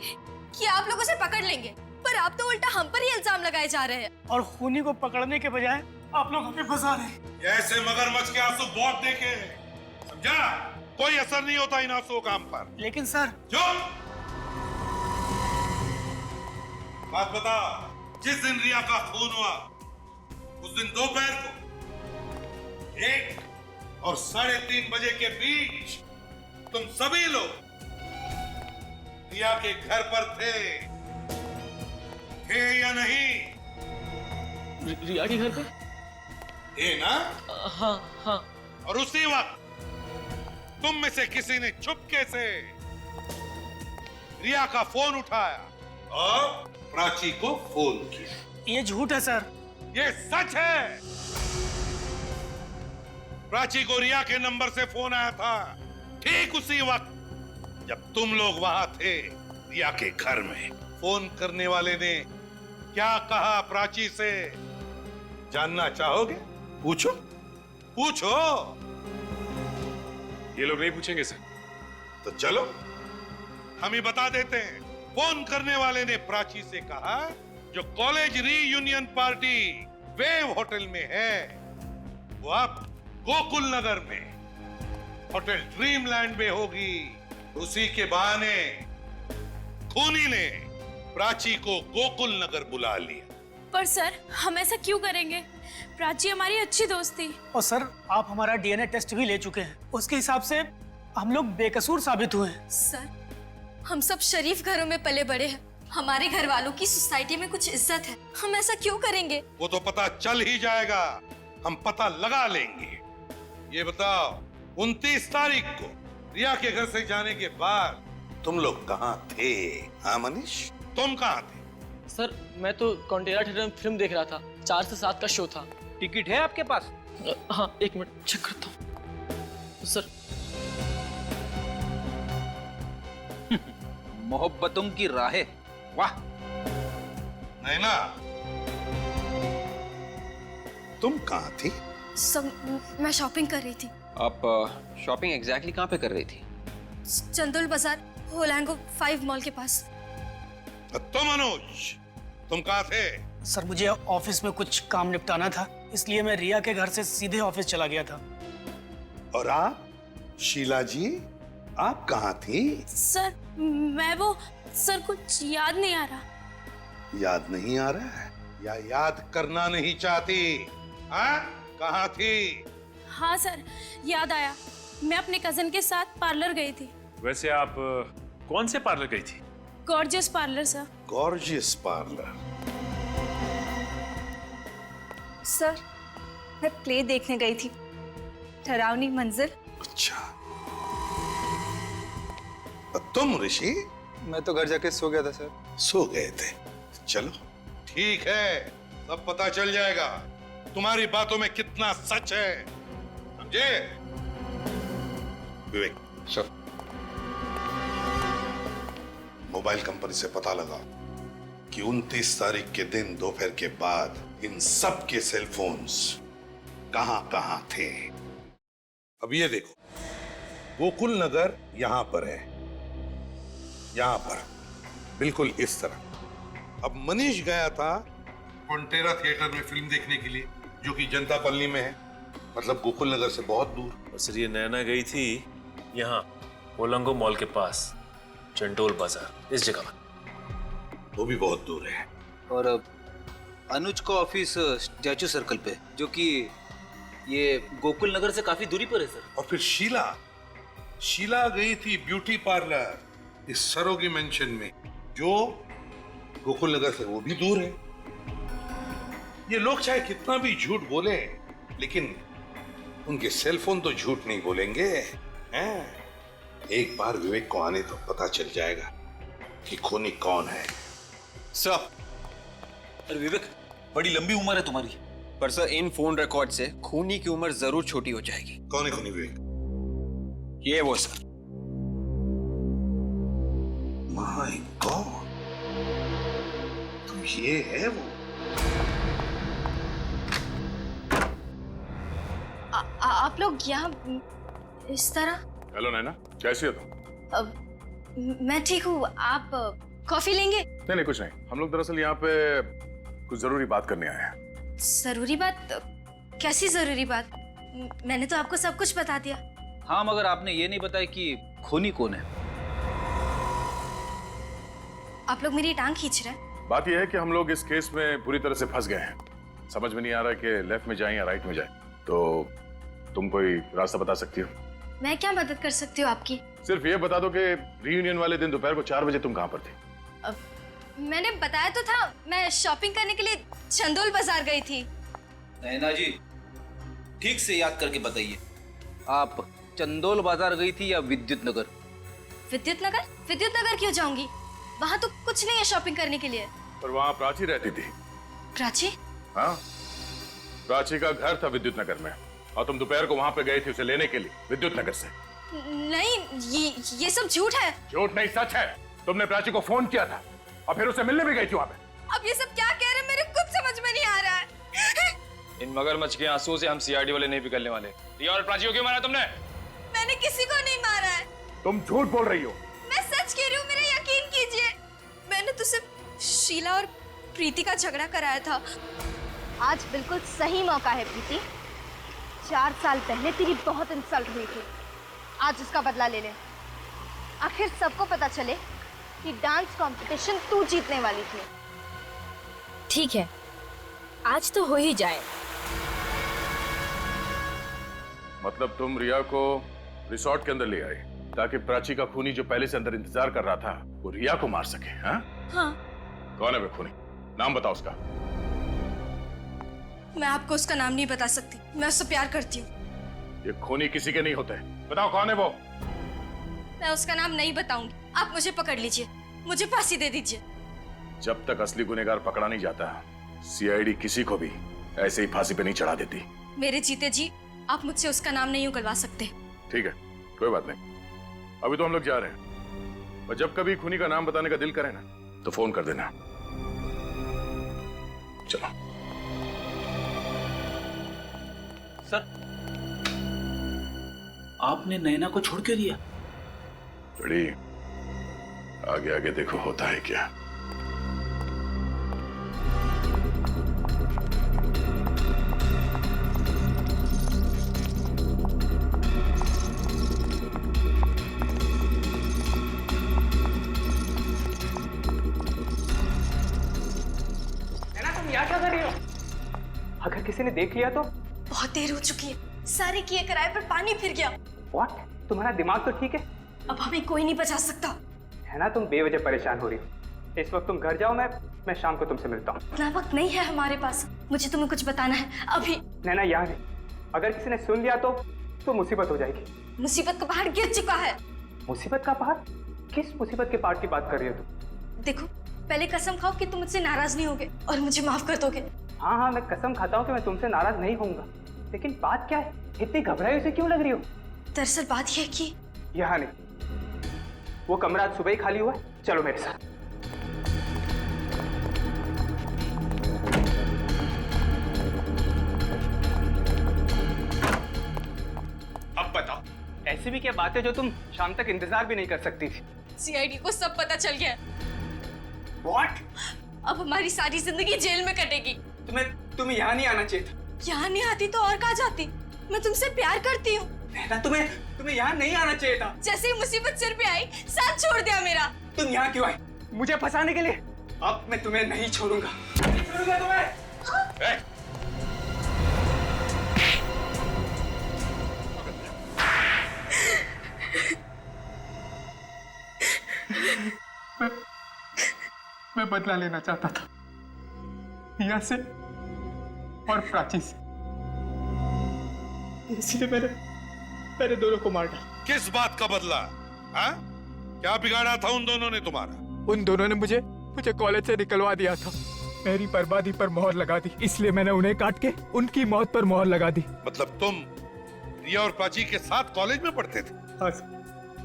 कि आप लोग उसे पकड़ लेंगे, पर आप तो उल्टा हम पर ही इल्जाम लगाए जा रहे हैं। और खूनी को पकड़ने के बजाय आप लोग हमें फंसा रहे हैं। ऐसे मगरमच्छ के आंसू बहुत देखे, समझा? कोई असर नहीं होता इन आंसुओं का हम पर। लेकिन सर। जो बात बता, जिस दिन रिया का खून हुआ उस दिन दोपहर को 1 और 3:30 बजे के बीच तुम सभी लोग रिया के घर पर थे या नहीं? रिया के घर पे? थे ना? हाँ। और उसी वक्त तुम में से किसी ने चुपके से रिया का फोन उठाया और प्राची को फोन किया। ये झूठ है सर। ये सच है। प्राची को रिया के नंबर से फोन आया था ठीक उसी वक्त जब तुम लोग वहां थे रिया के घर में। फोन करने वाले ने क्या कहा प्राची से जानना चाहोगे? पूछो। ये लोग नहीं पूछेंगे सर। तो चलो हम ही बता देते हैं। फोन करने वाले ने प्राची से कहा जो college reunion party wave hotel में है वो अब गोकुल नगर में होटल ड्रीमलैंड में होगी। उसी के बहाने खूनी ने प्राची को गोकुल नगर बुला लिया। पर सर हम ऐसा क्यों करेंगे? प्राची हमारी अच्छी दोस्त थी। और सर आप हमारा डीएनए टेस्ट भी ले चुके हैं, उसके हिसाब से हम लोग बेकसूर साबित हुए हैं। सर हम सब शरीफ घरों में पले बड़े हैं, हमारे घर वालों की सोसाइटी में कुछ इज्जत है, हम ऐसा क्यों करेंगे? वो तो पता चल ही जाएगा, हम पता लगा लेंगे। ये बताओ 29 तारीख को रिया के घर से जाने के बाद तुम लोग कहाँ थे? हाँ मनीष, तुम कहाँ थे? सर मैं तो कॉन्टेरा थिएटर में फिल्म देख रहा था, 4 से 7 का शो था। टिकट है आपके पास? हाँ 1 मिनट चेक करता हूँ सर। मोहब्बतों की राहें, वाह। नहीं ना, तुम कहाँ थी? सब मैं शॉपिंग कर रही थी। आप शॉपिंग एग्जैक्टली कहाँ पे कर रही थी? चंदोल बाजार होलांगो 5 मॉल के पास। तुम अनुज, तुम कहाँ थे? सर मुझे ऑफिस में कुछ काम निपटाना था, इसलिए मैं रिया के घर से सीधे ऑफिस चला गया था। और आप शीला जी, आप कहाँ थी? सर मैं वो, सर कुछ याद नहीं आ रहा। याद नहीं आ रहा है या याद करना नहीं चाहती? हाँ, कहाँ थी? हाँ सर याद आया, मैं अपने कजन के साथ पार्लर गई थी। वैसे आप कौन से पार्लर गई थी? Gorgeous parlour sir. Gorgeous parlour? Sir मैं प्ले देखने गई थी, डरावनी मंजिल। अच्छा, तुम ऋषि? मैं तो घर जाके सो गया था सर। सो गए थे? चलो ठीक है, सब पता चल जाएगा तुम्हारी बातों में कितना सच है, समझे? विवेक सर, मोबाइल कंपनी से पता लगा कि 29 तारीख के दिन दोपहर के बाद इन सब के सेल फोन्स कहां-कहां थे। अब ये देखो, गोकुल नगर यहां पर है, यहां पर बिल्कुल इस तरह। अब मनीष गया था फोंटेरा थिएटर में फिल्म देखने के लिए, जो कि जनता कॉलोनी में है, मतलब गोकुल नगर से बहुत दूर। और सर ये नैना गई थी यहाँ ओलंगो मॉल के पास, चंडोल बाजार, इस जगह पर। वो भी बहुत दूर है। और अनुज का ऑफिस स्टैचू सर्कल पे, जो कि ये गोकुल नगर से काफी दूरी पर है सर। और फिर शीला गई थी ब्यूटी पार्लर इस सरोगी मेंशन में, जो गोकुल नगर से वो भी दूर है। ये लोग चाहे कितना भी झूठ बोले, लेकिन उनके सेलफोन तो झूठ नहीं बोलेंगे हैं? एक बार विवेक को आने तो पता चल जाएगा कि खूनी कौन है। सर, अरे विवेक, बड़ी लंबी उम्र है तुम्हारी। पर सर इन फोन रिकॉर्ड से खूनी की उम्र जरूर छोटी हो जाएगी। कौन है खूनी विवेक? ये वो सर। माय गॉड, तो ये है वो। आप लोग यहाँ इस तरह? हेलो नैना, कैसी हो तुम? मैं ठीक हूँ। आप कॉफी लेंगे? नहीं कुछ नहीं, हम लोग दरअसल यहाँ पे कुछ जरूरी बात करने आए हैं। जरूरी बात? कैसी जरूरी बात? मैंने तो आपको सब कुछ बता दिया। हाँ, मगर आपने ये नहीं बताया कि खूनी कौन है। आप लोग मेरी टांग खींच रहे हैं। बात यह है कि हम लोग इस केस में पूरी तरह से फंस गए हैं। समझ में नहीं आ रहा कि लेफ्ट में जाएं या राइट में जाएं। तो तुम कोई रास्ता बता सकती हो? मैं क्या मदद कर सकती हूँ आपकी? सिर्फ ये बता दो कि रीयूनियन वाले दिन दोपहर को 4 बजे तुम कहाँ पर थी? मैंने बताया तो था, मैं शॉपिंग करने के लिए चंदोल बाजार गई थी। नैना जी, ठीक से याद करके बताइए, आप चंदोल बाजार गई थी या विद्युत नगर? विद्युत नगर? विद्युत नगर क्यों जाऊंगी? वहाँ तो कुछ नहीं है शॉपिंग करने के लिए। पर वहाँ प्राची रहती थी। प्राची? हाँ, प्राची का घर था विद्युत नगर में, और तुम दोपहर को वहाँ पे गई थी उसे लेने के लिए विद्युत नगर से। नहीं, ये सब झूठ है। झूठ नहीं, सच है। तुमने प्राची को फोन किया था और फिर उसे मिलने भी गई थी वहाँ पे। अब ये सब क्या कह रहे हैं, मेरे कुछ समझ में नहीं आ रहा है। इन मगरमच्छ के आंसुओं से हम सीआईडी वाले नहीं पिघलने वाले। रिया और प्राची को क्यों मारा तुमने? मैंने किसी को नहीं मारा है। तुम झूठ बोल रही हो। मैं सच कह रही हूँ, मेरा यकीन कीजिए। मैंने तो सिर्फ शीला और प्रीति का झगड़ा कराया था। आज बिल्कुल सही मौका है प्रीति। 4 साल पहले तेरी बहुत इंसल्ट हुई थी, आज उसका बदला ले ले। आखिर सबको पता चले कि डांस कंपटीशन तू जीतने वाली थी। ठीक है, आज तो हो ही जाए। मतलब तुम रिया को रिसोर्ट के अंदर ले आए ताकि प्राची का खूनी जो पहले से अंदर इंतजार कर रहा था वो रिया को मार सके? हाँ? हाँ। कौन है वो खूनी? नाम बताओ उसका। मैं आपको उसका नाम नहीं बता सकती, मैं उससे प्यार करती हूँ। ये खूनी किसी के नहीं होते। बताओ कौन है वो? मैं उसका नाम नहीं बताऊंगी, आप मुझे पकड़ लीजिए, मुझे फांसी दे दीजिए। जब तक असली गुनहगार पकड़ा नहीं जाता, सीआईडी किसी को भी ऐसे ही फांसी पे नहीं चढ़ा देती। मेरे जीते जी आप मुझसे उसका नाम नहीं उगलवा सकते। ठीक है, कोई बात नहीं। अभी तो हम लोग जा रहे हैं, और जब कभी खूनी का नाम बताने का दिल करे ना तो फोन कर देना। चलो। सर, आपने नैना को छोड़ के दिया? बड़ी आगे आगे देखो होता है क्या। तुम यहाँ क्या कर रही हो? अगर किसी ने देख लिया तो? बहुत देर हो चुकी है, सारे किए कराए पर पानी फिर गया। What? तुम्हारा दिमाग तो ठीक है? अब हमें कोई नहीं बचा सकता। है ना, तुम बेवजह परेशान हो रही हो। इस वक्त तुम घर जाओ, मैं शाम को तुमसे मिलता हूँ। इतना वक्त नहीं है हमारे पास, मुझे तुम्हें कुछ बताना है अभी। नैना यहाँ नहीं, अगर किसी ने सुन लिया तो मुसीबत हो जाएगी। मुसीबत का पहाड़ गिर चुका है। मुसीबत का पहाड़? किस मुसीबत के पहाड़ की बात कर रही हो तुम? देखो, पहले कसम खाओ कि तुम मुझसे नाराज नहीं होगे और मुझे माफ कर दोगे। हाँ, मैं कसम खाता हूँ कि मैं तुमसे नाराज नहीं होऊंगा। लेकिन बात क्या है, इतनी घबराई से क्यों लग रही हो? दरअसल बात यह है कि यहाँ नहीं, वो कमरा आज सुबह ही खाली हुआ है, चलो मेरे साथ। अब ऐसी भी क्या बातें जो तुम शाम तक इंतजार भी नहीं कर सकती थी? सीआईडी को सब पता चल गया। What? अब हमारी सारी जिंदगी जेल में कटेगी। तुम्हें यहाँ नहीं आना चाहिए था। यहाँ नहीं आती तो और कहाँ जाती? मैं तुमसे प्यार करती हूँ। नैना, तुम्हें यहाँ नहीं आना चाहिए था। जैसे ही मुसीबत सिर पे आई, साथ छोड़ दिया मेरा। तुम यहाँ क्यों आई? मुझे फंसाने के लिए? अब मैं तुम्हें नहीं छोड़ूंगा। नहीं छोड़ूंगा तुम्हें। मैं बदला लेना चाहता था रिया से और प्राची से, इसलिए मैंने दोनों को मार डाला। किस बात का बदला? हाँ? क्या बिगाड़ा था उन दोनों ने तुम्हारा? उन दोनों ने मुझे कॉलेज से निकलवा दिया था। मेरी बर्बादी पर मोहर लगा दी, इसलिए मैंने उन्हें काट के उनकी मौत पर मोहर लगा दी। मतलब तुम रिया और प्राची के साथ कॉलेज में पढ़ते थे? हाँ।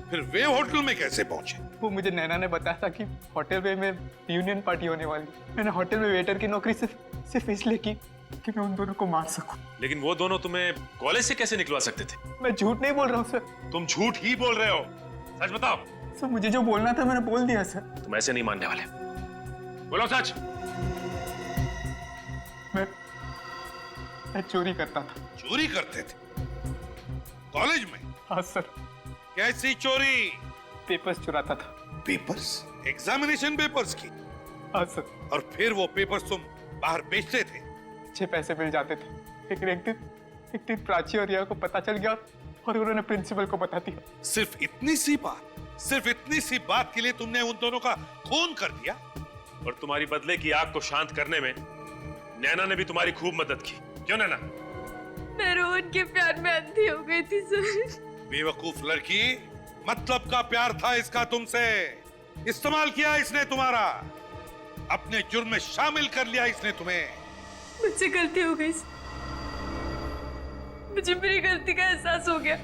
फिर वे होटल में कैसे पहुंचे? वो मुझे नैना ने बताया था कि होटल में रियूनियन पार्टी होने वाली। मैंने होटल में वेटर की नौकरी सिर्फ इसलिए की कि मैं उन दोनों को मार सकूं। लेकिन वो दोनों तुम्हें कॉलेज से कैसे निकलवा सकते थे? मैं झूठ नहीं बोल रहा हूँ सर। तुम झूठ ही बोल रहे हो, सच बताओ। सर मुझे जो बोलना था मैंने बोल दिया सर। तुम ऐसे नहीं मानने वाले, बोलो सच। मैं चोरी करता था। चोरी करते थे कॉलेज में? हाँ सर। कैसी चोरी? पेपर्स चुराता था। पेपर्स? एग्जामिनेशन पेपर्स की? हाँ सर। और फिर वो पेपर्स तुम बाहर बेचते थे? अच्छे पैसे मिल जाते थे। लेकिन एक दिन प्राची और रिया को पता चल गया और उन्होंने प्रिंसिपल को बता दिया। सिर्फ इतनी सी बात के लिए तुमने उन दोनों का खून कर दिया? और तुम्हारी बदले की आग को शांत करने में नैना ने भी तुम्हारी खूब मदद की, क्यों नैना? मैं रोहन के प्यार में अंधी हो गई थी सर। बेवकूफ लड़की, मतलब का प्यार था इसका तुमसे। इस्तेमाल किया इसने तुम्हारा, अपने जुर्म में शामिल कर लिया इसने तुम्हें। मुझसे गलती हो गई, मुझे मेरी गलती का एहसास हो गया।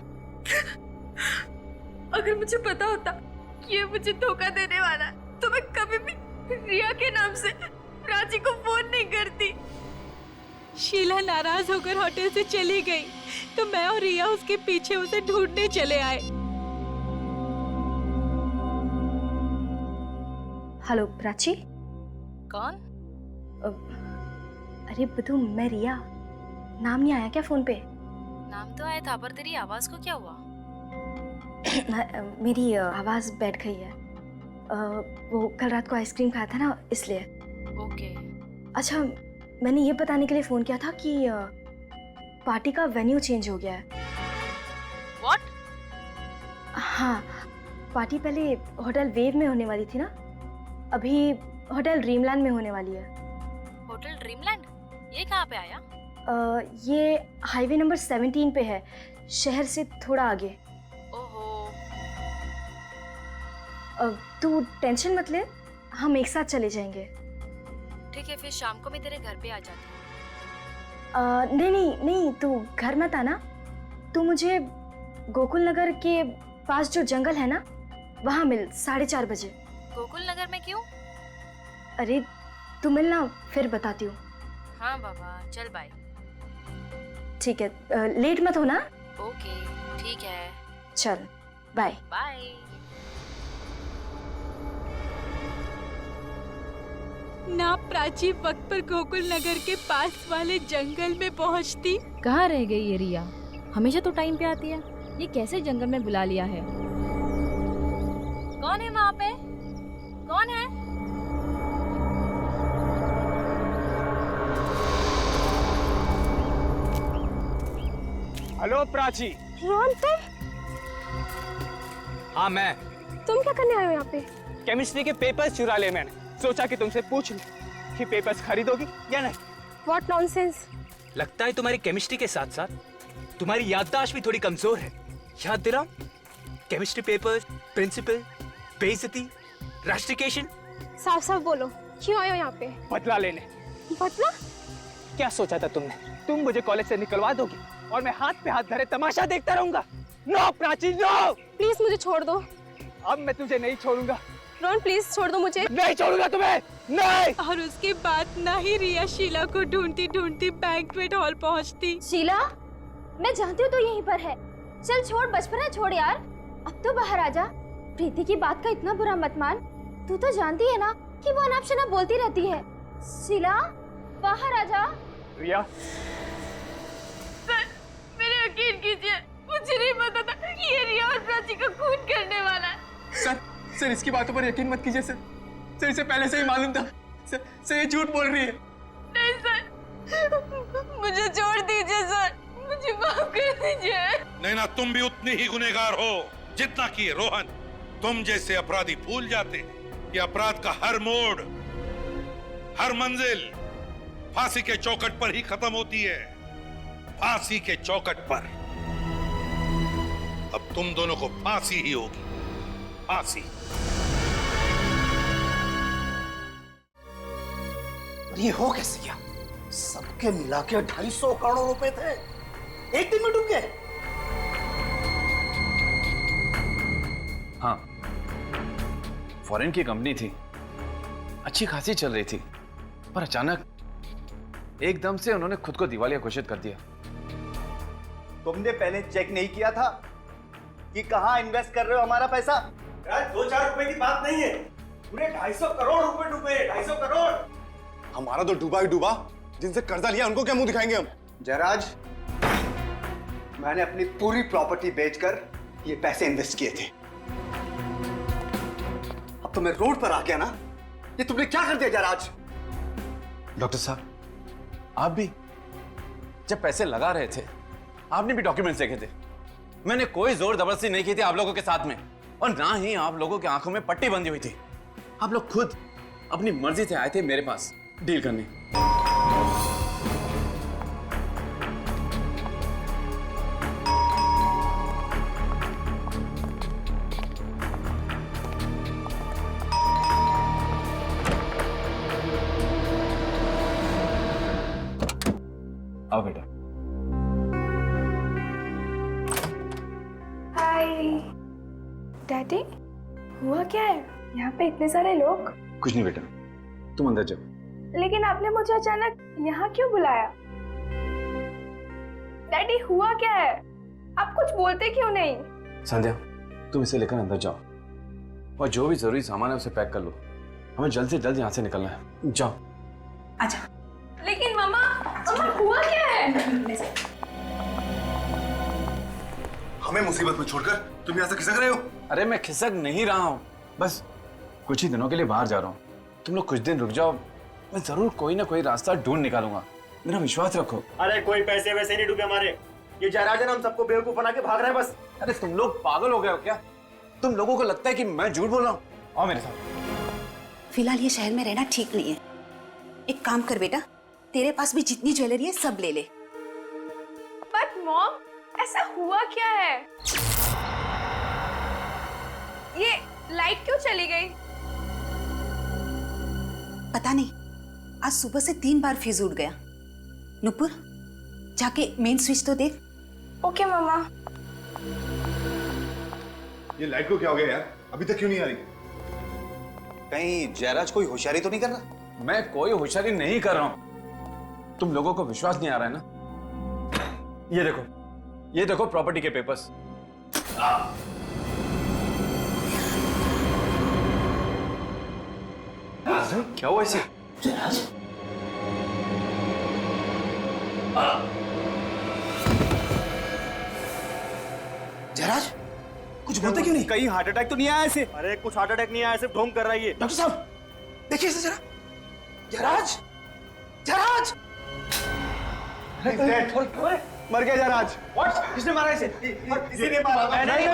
अगर मुझे पता होता कि ये मुझे धोखा देने वाला है तो मैं कभी भी रिया के नाम से प्राची को फोन नहीं करती। शीला नाराज होकर होटल से चली गई तो मैं और रिया उसके पीछे उसे ढूंढने चले आए। हेलो प्राची। कौन? अरे बुद्धू, मैं रिया। नाम नहीं आया क्या फोन पे? नाम तो आया था पर तेरी आवाज को क्या हुआ? मेरी आवाज बैठ गई है। वो कल रात को आइसक्रीम खाया था ना, इसलिए। ओके। अच्छा, मैंने ये बताने के लिए फोन किया था कि पार्टी का वेन्यू चेंज हो गया है। What? हाँ, पार्टी पहले होटल वेव में होने वाली थी ना, अभी होटल ड्रीमलैंड में होने वाली है। Hotel dreamland? ये कहाँ पे आया? ये हाईवे नंबर 17 पे है, शहर से थोड़ा आगे। ओहो। तू टेंशन मत ले, हम एक साथ चले जाएंगे। ठीक है, फिर शाम को मैं तेरे घर पे आ जाती हूँ। नहीं, तू घर मत आना। तू मुझे गोकुल नगर के पास जो जंगल है ना, वहाँ मिल 4:30 बजे। गोकुल नगर में क्यों? अरे तू मिलना, फिर बताती हूँ। हाँ बाबा, चल बाय। ठीक है, लेट मत होना। ओके, ठीक है। चल, बाय। बाय। ना प्राची वक्त पर गोकुल नगर के पास वाले जंगल में पहुंचती। कहाँ रह गई ये रिया? हमेशा तो टाइम पे आती है, ये कैसे जंगल में बुला लिया है? कौन है वहाँ पे? कौन है? हेलो प्राची। रोहन, तुम? हाँ मैं। तुम क्या करने आए हो यहाँ पे? केमिस्ट्री के पेपर्स चुरा ले मैंने। सोचा कि तुमसे पूछ लूं कि पेपर्स खरीदोगी या नहीं। What nonsense? लगता है तुम्हारी केमिस्ट्री के साथ साथ तुम्हारी याददाश्त भी थोड़ी कमजोर है। याद दिलाऊं? केमिस्ट्री पेपर्स, प्रिंसिपल, बेइज्जती, रस्टिकेशन। साफ साफ बोलो, क्यों आए हो यहाँ पे? बदला लेने। बदला? क्या सोचा था तुमने? तुम मुझे कॉलेज से निकलवा दोगी और मैं हाथ पे हाथ धरे तमाशा देखता रहूंगा? No Prachi, no. प्लीज मुझे छोड़ दो। अब मैं तुझे नहीं छोड़ूंगा। रोहन प्लीज छोड़ दो मुझे। नहीं छोड़ूंगा तुम्हें, नहीं। और उसके बाद ना ही रिया शीला को ढूंढती ढूंढती बैंक्वेट हॉल पहुंचती। शीला, मैं जानती हूँ तो यहीं पर है। चल छोड़, बचपना छोड़ यार, अब तो बाहर आ जा। प्रीति की बात का इतना बुरा मत मान। तू तो जानती है ना कि वो अनाप शनाप बोलती रहती है। शीला, बाहर आ जा। रिया, सर, मेरे यकीन कीजिए, मुझे नहीं पता था कि ये रिया और प्राची का खून करने वाला है। सर इसकी बातों पर यकीन मत कीजिए सर। सर इसे पहले से ही मालूम था। सर ये झूठ बोल रही है। नहीं सर, मुझे छोड़ दीजिए सर, मुझे माफ कर दीजिए। नैना, तुम भी उतनी ही गुनहगार हो जितना कि ये रोहन। तुम जैसे अपराधी भूल जाते हैं कि अपराध का हर मोड़, हर मंजिल फांसी के चौखट पर ही खत्म होती है। फांसी के चौखट पर। अब तुम दोनों को फांसी ही होगी, फांसी। ये हो कैसे गया? सबके मिला के 250 करोड़ रुपए थे, एक दिन में डूब गए। हाँ, फॉरेन की कंपनी थी, अच्छी खासी चल रही थी, पर अचानक एकदम से उन्होंने खुद को दिवालिया घोषित कर दिया। तुमने पहले चेक नहीं किया था कि कहाँ इन्वेस्ट कर रहे हो हमारा पैसा? 2-4 रुपए की बात नहीं है, पूरे 250 करोड़ रुपए डूबे। 250 करोड़। हमारा तो डूबा ही डूबा, जिनसे कर्जा लिया उनको क्या मुंह दिखाएंगे हम? जयराज, मैंने अपनी पूरी प्रॉपर्टी बेचकर ये पैसे इन्वेस्ट किए थे। अब तो मैं रोड पर आ गया ना, ये तुमने क्या कर दिया जयराज? डॉक्टर साहब, आप भी जब पैसे लगा रहे थे, आपने भी डॉक्यूमेंट्स देखे थे। मैंने कोई जोर जबरदस्ती नहीं की थी आप लोगों के साथ में, और ना ही आप लोगों की आंखों में पट्टी बंधी हुई थी। आप लोग खुद अपनी मर्जी से आए थे मेरे पास डील करने। आओ बेटा। हाय डैडी, हुआ क्या है? यहाँ पे इतने सारे लोग। कुछ नहीं बेटा, तुम अंदर जाओ। लेकिन आपने मुझे अचानक यहाँ क्यों बुलाया? डैडी हुआ क्या है? आप कुछ बोलते क्यों नहीं? संध्या, तुम इसे लेकर अंदर जाओ और जो भी जरूरी सामान है उसे पैक कर लो। हमें जल्द से जल्द यहाँ से निकलना है। जाओ। अच्छा। लेकिन मामा, हुआ क्या है? हमें मुसीबत में छोड़कर तुम यहाँ से खिसक रहे हो? अरे मैं खिसक नहीं रहा हूँ, बस कुछ ही दिनों के लिए बाहर जा रहा हूँ। तुम लोग कुछ दिन रुक जाओ, मैं जरूर कोई ना कोई रास्ता ढूंढ निकालूंगा। मेरा विश्वास रखो। अरे कोई पैसे वैसे नहीं डूबे हमारे, ये जयराज हम सबको बेवकूफ बना के भाग रहे हैं बस। अरे तुम लोग पागल हो गए हो क्या? तुम लोगों को लगता है कि मैं झूठ बोल रहा हूँ? आओ मेरे साथ। फिलहाल ये शहर में रहना ठीक नहीं है। एक काम कर बेटा, तेरे पास भी जितनी ज्वेलरी है सब ले ले। बट मॉम, ऐसा हुआ क्या है? ये लाइट क्यों चली गई? पता नहीं, आज सुबह से 3 बार फ्यूज उड़ गया। नुपुर, जाके मेन स्विच तो देख। ओके मामा। ये लाइट को क्या हो गया यार? अभी तक क्यों नहीं आ रही? कहीं जयराज कोई होशियारी तो नहीं कर रहा? मैं कोई होशियारी नहीं कर रहा हूँ। तुम लोगों को विश्वास नहीं आ रहा है ना? ये देखो प्रॉपर्टी के पेपर्स। क्या हुआ इसे? जयराज, कुछ बोलते क्यों नहीं? कहीं हार्ट अटैक तो नहीं आया इसे? अरे कुछ हार्ट अटैक नहीं आया, सिर्फ ढोंग कर रहा है ये। डॉक्टर साहब, देखिए इसे जरा। जयराज, जयराज! मर गया जयराज। What? किसने मारा इसे? इसी ने मारा। नहीं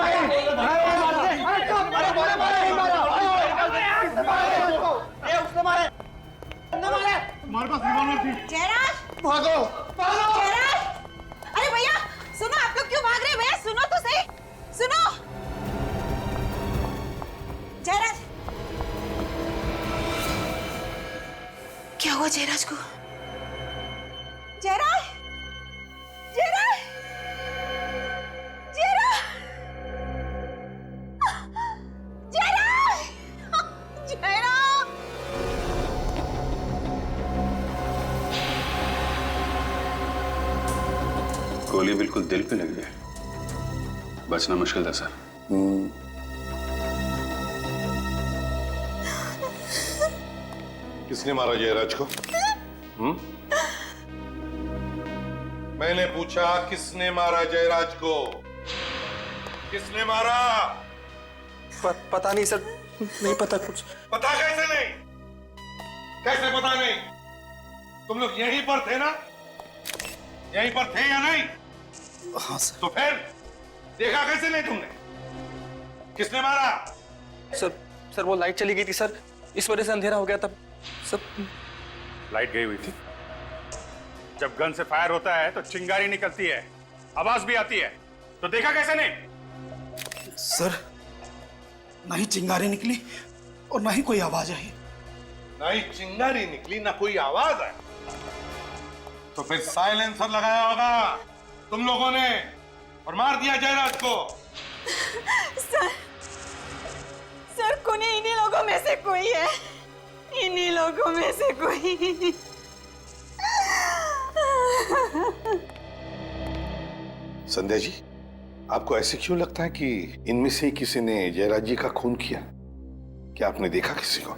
हमारे पास रिवॉल्वर थी। जयराज, भागो! जयराज! अरे भैया सुनो, आप लोग क्यों भाग रहे हैं? भैया सुनो तो सही, सुनो। जयराज, क्या हुआ जयराज को? जयराज, जयराज, जयराज, जयराज, जयराज! गोली बिल्कुल दिल पे लगी है। बचना मुश्किल था सर। किसने मारा जयराज को? मैंने पूछा किसने मारा जयराज को? किसने मारा? पता नहीं सर, नहीं पता कुछ। पता कैसे नहीं? कैसे पता नहीं? तुम लोग यहीं पर थे ना? यहीं पर थे या नहीं? हाँ सर। तो फिर देखा कैसे नहीं तुमने? किसने मारा? सर वो लाइट चली गई थी सर, इस वजह से अंधेरा हो गया तब सब। लाइट गई हुई थी। जब गन से फायर होता है तो चिंगारी निकलती है, आवाज भी आती है, तो देखा कैसे नहीं? सर ना ही चिंगारी निकली और ना ही कोई आवाज आई। ना ही चिंगारी निकली ना कोई आवाज आई, तो फिर साइलेंसर लगाया होगा तुम लोगों ने और मार दिया जयराज को। सर कुनी इन्हीं लोगों में से कोई है, इन्हीं लोगों में से कोई। संध्या जी, आपको ऐसे क्यों लगता है कि इनमें से किसी ने जयराज जी का खून किया? क्या आपने देखा किसी को?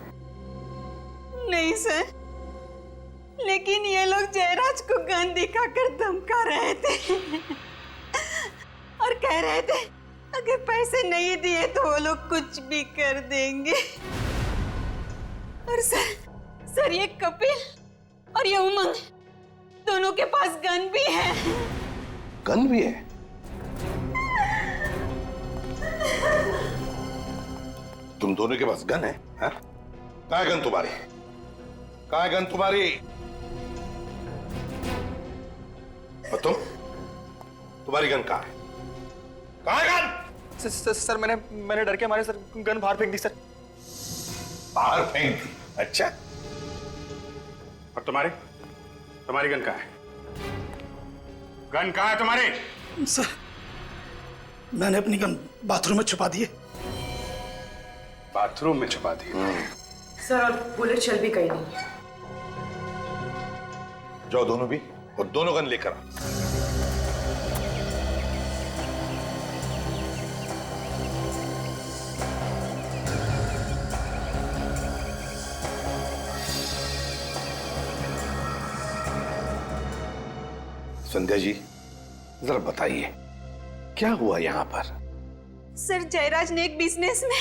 नहीं सर, लेकिन ये लोग जयराज को गन दिखाकर धमका रहे थे और कह रहे थे अगर पैसे नहीं दिए तो वो लोग कुछ भी कर देंगे। और सर ये कपिल और ये उमंग दोनों के पास गन भी है। गन भी है? तुम दोनों के पास गन है? हाँ? कहाँ है गन तुम्हारी? कहाँ है गन तुम्हारी? और तुम्हारी गन कहाँ है? कहाँ है गन? सर मैंने डर के मारे सर गन बाहर फेंक दी सर। बाहर फेंक दी? अच्छा। और तुम्हारी गन कहाँ है? गन कहाँ है तुम्हारी? सर मैंने अपनी गन बाथरूम में छुपा दी है। बाथरूम में छुपा दी? सर और बुलेट चल भी कहीं नहीं। जाओ दोनों भी, और दोनों गन लेकर आओ। संध्या जी, जरा बताइए क्या हुआ यहाँ पर? सर जयराज ने एक बिजनेस में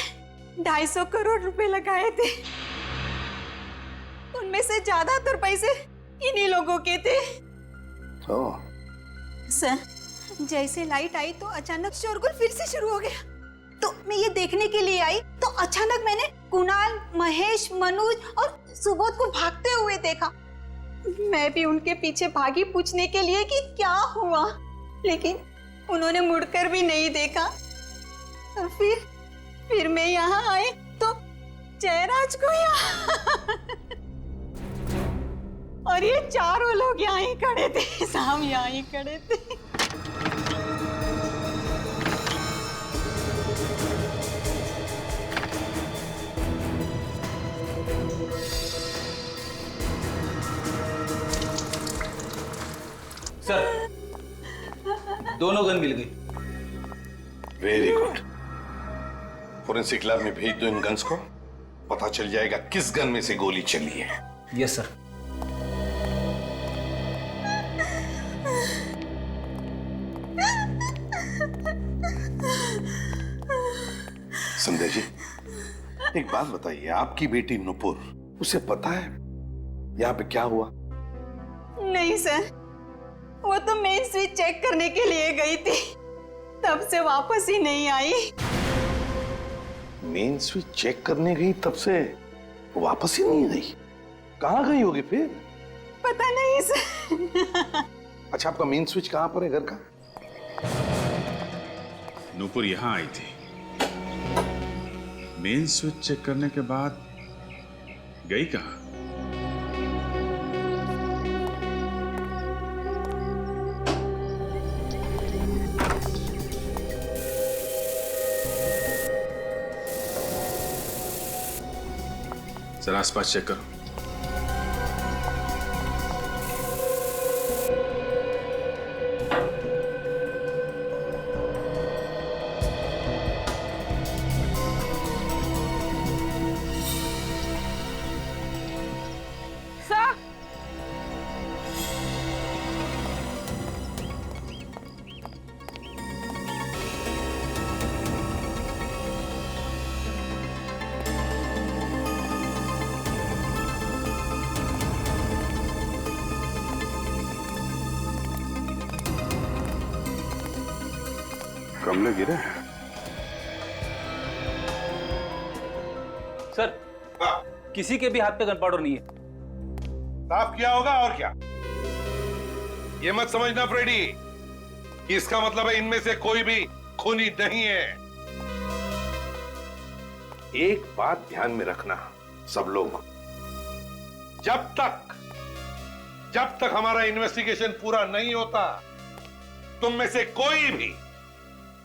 250 करोड़ रुपए लगाए थे, उनमें से ज्यादातर पैसे इन्हीं लोगों के थे। सर जैसे लाइट आई तो अचानक शोरगुल फिर से शुरू हो गया, तो मैं ये देखने के लिए आई तो अचानक मैंने कुणाल, महेश, मनोज और सुबोध को भागते हुए देखा। मैं भी उनके पीछे भागी पूछने के लिए कि क्या हुआ, लेकिन उन्होंने मुड़कर भी नहीं देखा। और फिर मैं यहाँ आई तो जयराज को यहाँ और ये चारों लोग यहाँ ही खड़े थे, साम यहाँ ही खड़े थे। सर दोनों गन मिल गई। Very good. फोरेंसिक लैब में भेज दो इन गन्स को, पता चल जाएगा किस गन में से गोली चली है। Yes sir. संध्या जी, एक बात बताइए, आपकी बेटी नुपुर, उसे पता है यहाँ पे क्या हुआ? नहीं सर, वो तो मेन स्विच चेक करने के लिए गई थी, तब से वापस ही नहीं आई। मेन स्विच चेक करने गई, तब से वापस ही नहीं आई? कहाँ गई होगी फिर? पता नहीं सर। अच्छा, आपका मेन स्विच कहाँ पर है घर का? नूपुर यहाँ आई थी, मेन स्विच चेक करने के बाद गई कहाँ? जरा आसपास चेक करो। गमले गिरे हैं। सर, किसी के भी हाथ पे गन पाउडर नहीं है। साफ किया होगा और क्या। ये मत समझना फ्रेडी कि इसका मतलब है इनमें से कोई भी खूनी नहीं है। एक बात ध्यान में रखना सब लोग, जब तक हमारा इन्वेस्टिगेशन पूरा नहीं होता, तुम में से कोई भी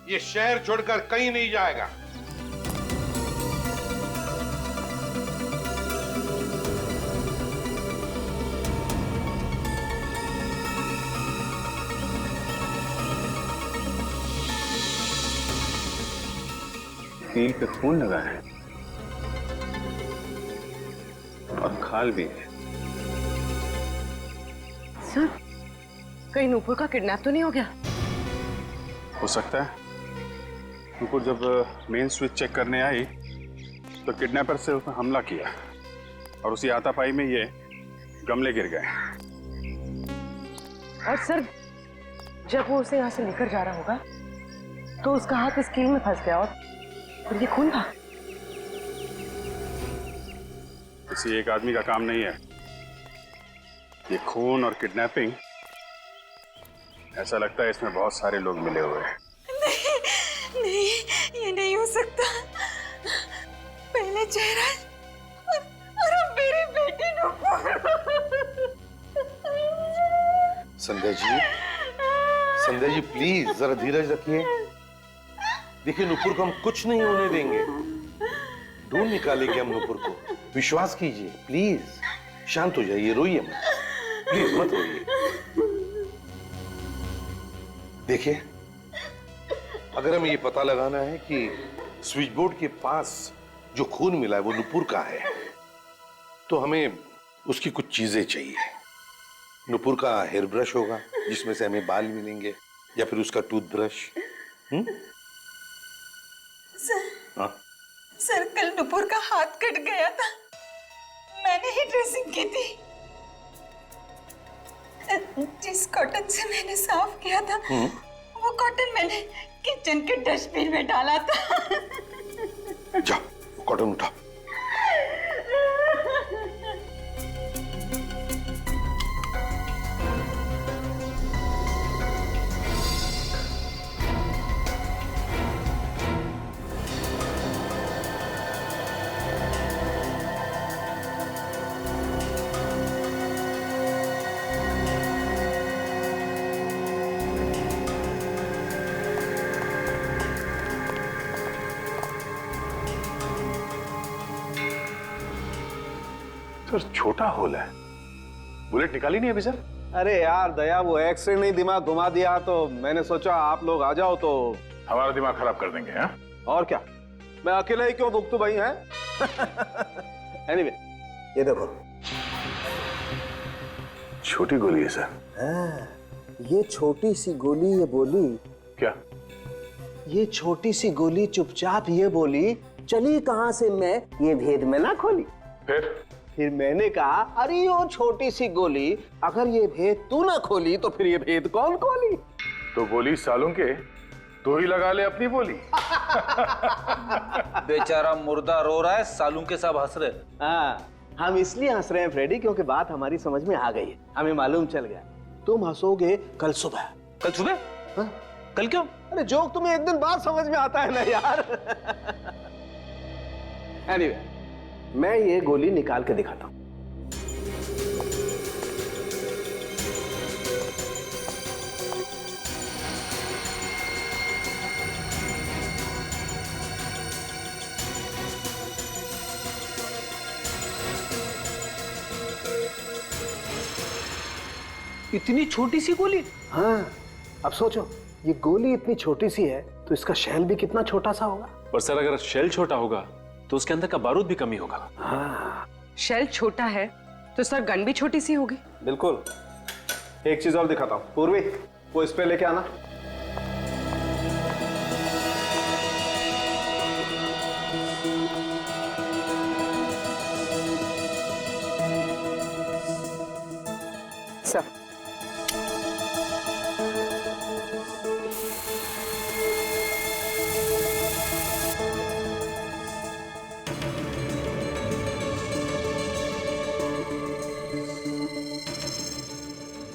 ये शहर छोड़कर कहीं नहीं जाएगा। कील पे खून लगा है और खाल भी है। सर, कहीं नूपुर का किडनैप तो नहीं हो गया? हो सकता है। नूपुर जब मेन स्विच चेक करने आई तो किडनैपर से उसने हमला किया और उसी हाथापाई में ये गमले गिर गए। और सर, जब वो उसे यहाँ से लेकर जा रहा होगा तो उसका हाथ इस कील में फंस गया और ये खून था। किसी एक आदमी का काम नहीं है ये खून और किडनैपिंग। ऐसा लगता है इसमें बहुत सारे लोग मिले हुए हैं। नहीं, ये नहीं हो सकता। पहले जयराज और अब मेरी बेटी नूपुर। संध्या जी प्लीज जरा धीरज रखिए। देखिए नूपुर को हम कुछ नहीं होने देंगे, ढूंढ निकालेंगे हम नूपुर को। विश्वास कीजिए, प्लीज शांत हो जाइए, रोइए मत, प्लीज मत रोइए। देखिए, अगर हमें ये पता लगाना है कि स्विच बोर्ड के पास जो खून मिला है वो नूपुर का है, तो हमें उसकी कुछ चीजें चाहिए। नूपुर का हेयर ब्रश होगा जिसमें से हमें बाल मिलेंगे, या फिर उसका टूथब्रश। सर, कल नूपुर का हाथ कट गया था, मैंने ही ड्रेसिंग की थी। जिस कॉटन से मैंने साफ किया था वो कॉटन मैंने किचन के डस्टबिन में डाला था। जाओ कॉटन उठाओ। सर, छोटा होल है, बुलेट निकाली नहीं अभी सर? अरे यार दया, वो एक्सरे नहीं दिमाग घुमा दिया, तो मैंने सोचा आप लोग आ जाओ तो हमारा दिमाग खराब कर देंगे। हाँ? और क्या, मैं अकेला ही क्यों भुगतू भाई हैं? एनीवे, ये देखो छोटी गोली है सर। ये छोटी सी गोली ये बोली क्या? ये छोटी सी गोली चुपचाप ये बोली, चली कहां से मैं ये भेद में ना खोली। फिर मैंने कहा, अरे वो छोटी सी गोली, अगर ये भेद तू ना खोली तो फिर ये भेद कौन खोली? तो गोली सालों के तो ही लगा ले अपनी बोली। बेचारा मुर्दा रो रहा है, सालू के सब हंस रहे। हाँ, हम इसलिए हंस रहे हैं फ्रेडी क्योंकि बात हमारी समझ में आ गई है, हमें मालूम चल गया। तुम हंसोगे कल सुबह। कल सुबह? हाँ? कल क्यों? अरे जोक तुम्हें एक दिन बाद समझ में आता है ना यार। एनीवे, मैं ये गोली निकाल के दिखाता हूं। इतनी छोटी सी गोली? हाँ, अब सोचो, ये गोली इतनी छोटी सी है तो इसका शेल भी कितना छोटा सा होगा। पर सर, अगर शेल छोटा होगा तो उसके अंदर का बारूद भी कम ही होगा। हाँ। शेल छोटा है तो सर गन भी छोटी सी होगी। बिल्कुल। एक चीज और दिखाता हूँ, पूर्वी वो स्प्रे लेके आना।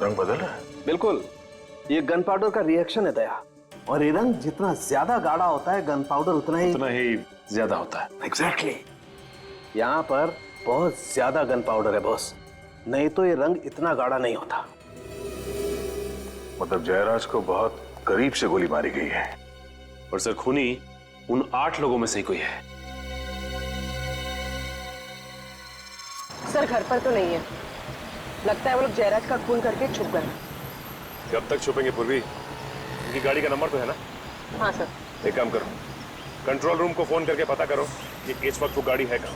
रंग बदल रहा है? बिल्कुल, ये गन पाउडर का रिएक्शन है दया। और ये रंग जितना ज्यादा गाढ़ा होता है, गन पाउडर उतना ही ज्यादा होता है। एग्जैक्टली। यहाँ पर बहुत ज्यादा गन पाउडर है बॉस, नहीं तो ये रंग इतना गाढ़ा नहीं होता। मतलब जयराज को बहुत करीब से गोली मारी गई है। और सर खूनी उन 8 लोगों में से ही कोई है। सर घर पर तो नहीं है, लगता है वो लोग जयराज का खून करके छुप गए। कब तक छुपेंगे पूर्वी? उनकी गाड़ी का नंबर तो है ना? हाँ सर। एक काम करो, कंट्रोल रूम को फोन करके पता करो कि इस वक्त वो गाड़ी है कहाँ।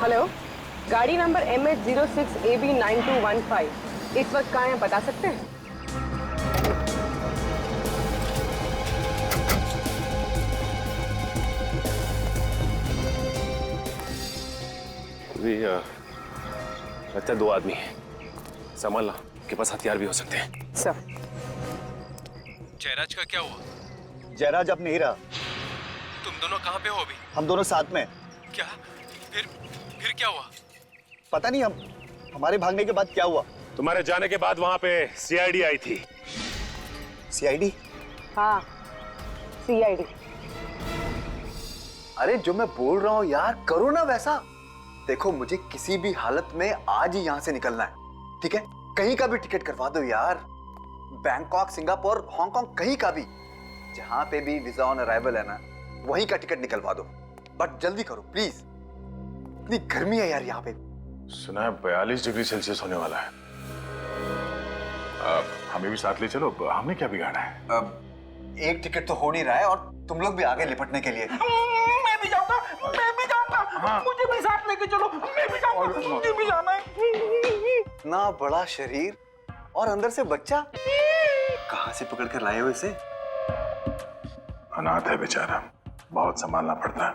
हेलो, गाड़ी नंबर MH06AB9215 इस वक्त कहाँ है बता सकते हैं? लगता है 2 आदमी हैं, संभालना, के पास हथियार भी हो सकते हैं। सर। जयराज का क्या हुआ? जयराज अब नहीं रहा। तुम दोनों कहाँ पे हो अभी? हम दोनों साथ में। क्या? फिर क्या हुआ? पता नहीं, हमारे भागने के बाद क्या हुआ। तुम्हारे जाने के बाद वहां पे सीआईडी आई थी। सीआईडी? हाँ, सीआईडी। अरे जो मैं बोल रहा हूँ यार, करो ना वैसा। देखो, मुझे किसी भी हालत में आज ही यहाँ से निकलना है, ठीक है? कहीं का भी टिकट करवा दो यार, बैंकॉक, सिंगापुर, हांगकांग, कहीं का भी, जहां पे भी वीजा ऑन अराइवल है ना, वहीं का टिकट निकलवा दो। बट जल्दी करो प्लीज, इतनी गर्मी है यार यहाँ पे। सुना है 42 डिग्री सेल्सियस होने वाला है। हमें भी साथ ले चलो, हमने क्या बिगाड़ा है? एक टिकट तो हो नहीं रहा है और तुम लोग भी आगे लिपटने के लिए। मैं भी जाऊंगा, मैं भी जाऊंगा। मुझे भी साथ लेके चलो, मैं भी जाऊंगा, मुझे भी जाना है। इतना बड़ा शरीर और अंदर से बच्चा, कहां से पकड़ कर लाए हो इसे? अनाथ है बेचारा, बहुत संभालना पड़ता है,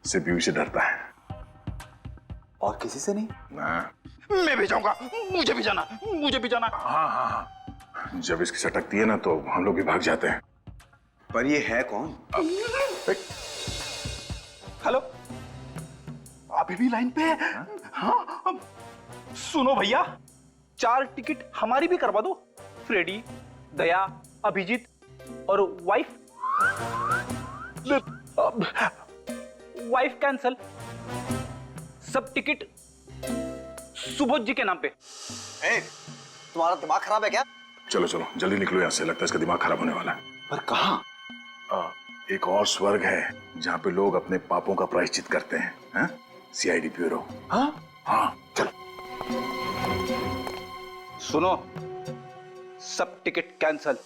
सीपीयू से डरता है। और किसी से नहीं? मैं भी जाऊंगा, मुझे भी जाना, मुझे भी जाना। हाँ, जब इसकी सटकती है ना तो हम लोग भी भाग जाते हैं। पर ये है कौन? हेलो, अभी भी लाइन पे है? हाँ, सुनो भैया, 4 टिकट हमारी भी करवा दो। फ्रेडी, दया, अभिजीत और वाइफ कैंसल। सब टिकट सुबोध जी के नाम पे। तुम्हारा दिमाग खराब है क्या? चलो चलो जल्दी निकलो यहाँ से, लगता है इसका दिमाग खराब होने वाला है। पर कहाँ? एक और स्वर्ग है जहाँ पे लोग अपने पापों का प्रायश्चित करते हैं। CID bureau. हाँ चलो। सुनो, सब टिकट कैंसल।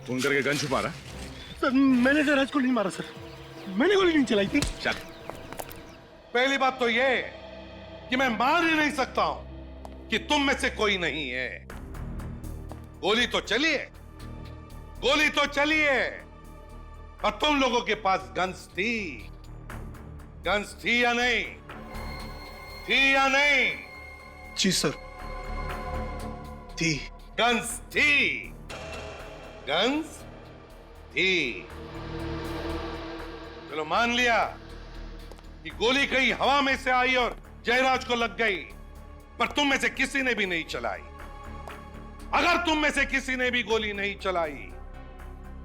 फोन करके गन छुपा रहा? सर मैंने जयराज को नहीं मारा सर, मैंने गोली नहीं चलाई थी। चल, पहली बात तो ये कि मैं मार ही नहीं सकता हूं कि तुम में से कोई नहीं है। गोली तो चली है, गोली तो चली है, और तुम लोगों के पास गन्स थी। गन्स थी या नहीं? थी या नहीं? जी सर, थी। गन्स थी, गन्स थी। चलो मान लिया कि गोली कहीं हवा में से आई और जयराज को लग गई, पर तुम में से किसी ने भी नहीं चलाई। अगर तुम में से किसी ने भी गोली नहीं चलाई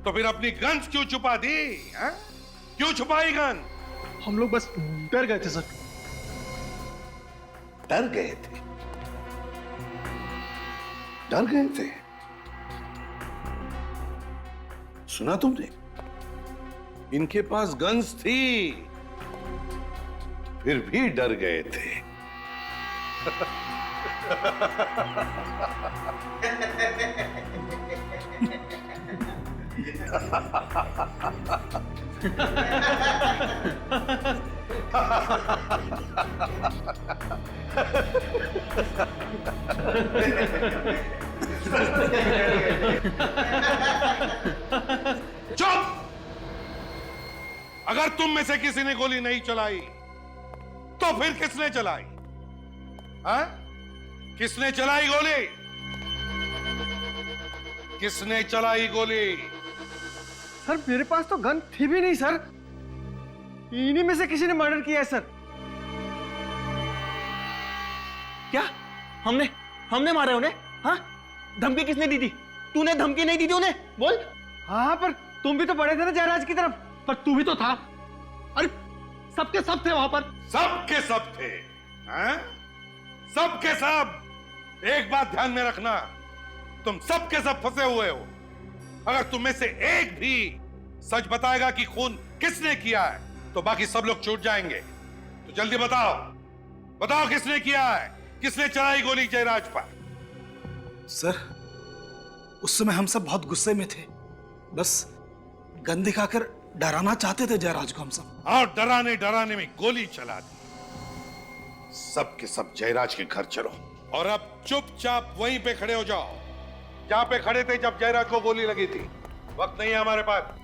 तो फिर अपनी गन्स क्यों छुपा दी? क्यों छुपाई गन? हम लोग बस डर गए थे सर। डर गए थे? डर गए थे? सुना तुमने? इनके पास गन्स थी, फिर भी डर गए थे। चुप! अगर तुम में से किसी ने गोली नहीं चलाई तो फिर किसने चलाई? किसने चलाई गोली? किसने चलाई गोली? सर मेरे पास तो गन थी भी नहीं सर। इन्हीं में से किसी ने मर्डर किया है सर। क्या? हमने मारा उन्हें? हाँ? धमकी किसने दी थी? तूने धमकी नहीं दी थी उन्हें? बोल। हाँ, पर तुम भी तो पड़े थे ना जयराज की तरफ। पर तू भी तो था। अरे सबके सब थे वहां पर। सबके सब थे, हैं? सबके सब। एक बात ध्यान में रखना, तुम सबके सब फंसे हुए हो। अगर तुम में से एक भी सच बताएगा कि खून किसने किया है, तो बाकी सब लोग छूट जाएंगे। तो जल्दी बताओ, बताओ किसने किया है, किसने चलाई गोली जयराज पर? सर, उस समय हम सब बहुत गुस्से में थे, बस गन दिखाकर डराना चाहते थे जयराज को हम सब। और डराने डराने में गोली चला दी। सबके सब जयराज के घर चलो और अब चुपचाप वहीं पे खड़े हो जाओ जहां पे खड़े थे जब जयराज को गोली लगी थी। वक्त नहीं है हमारे पास।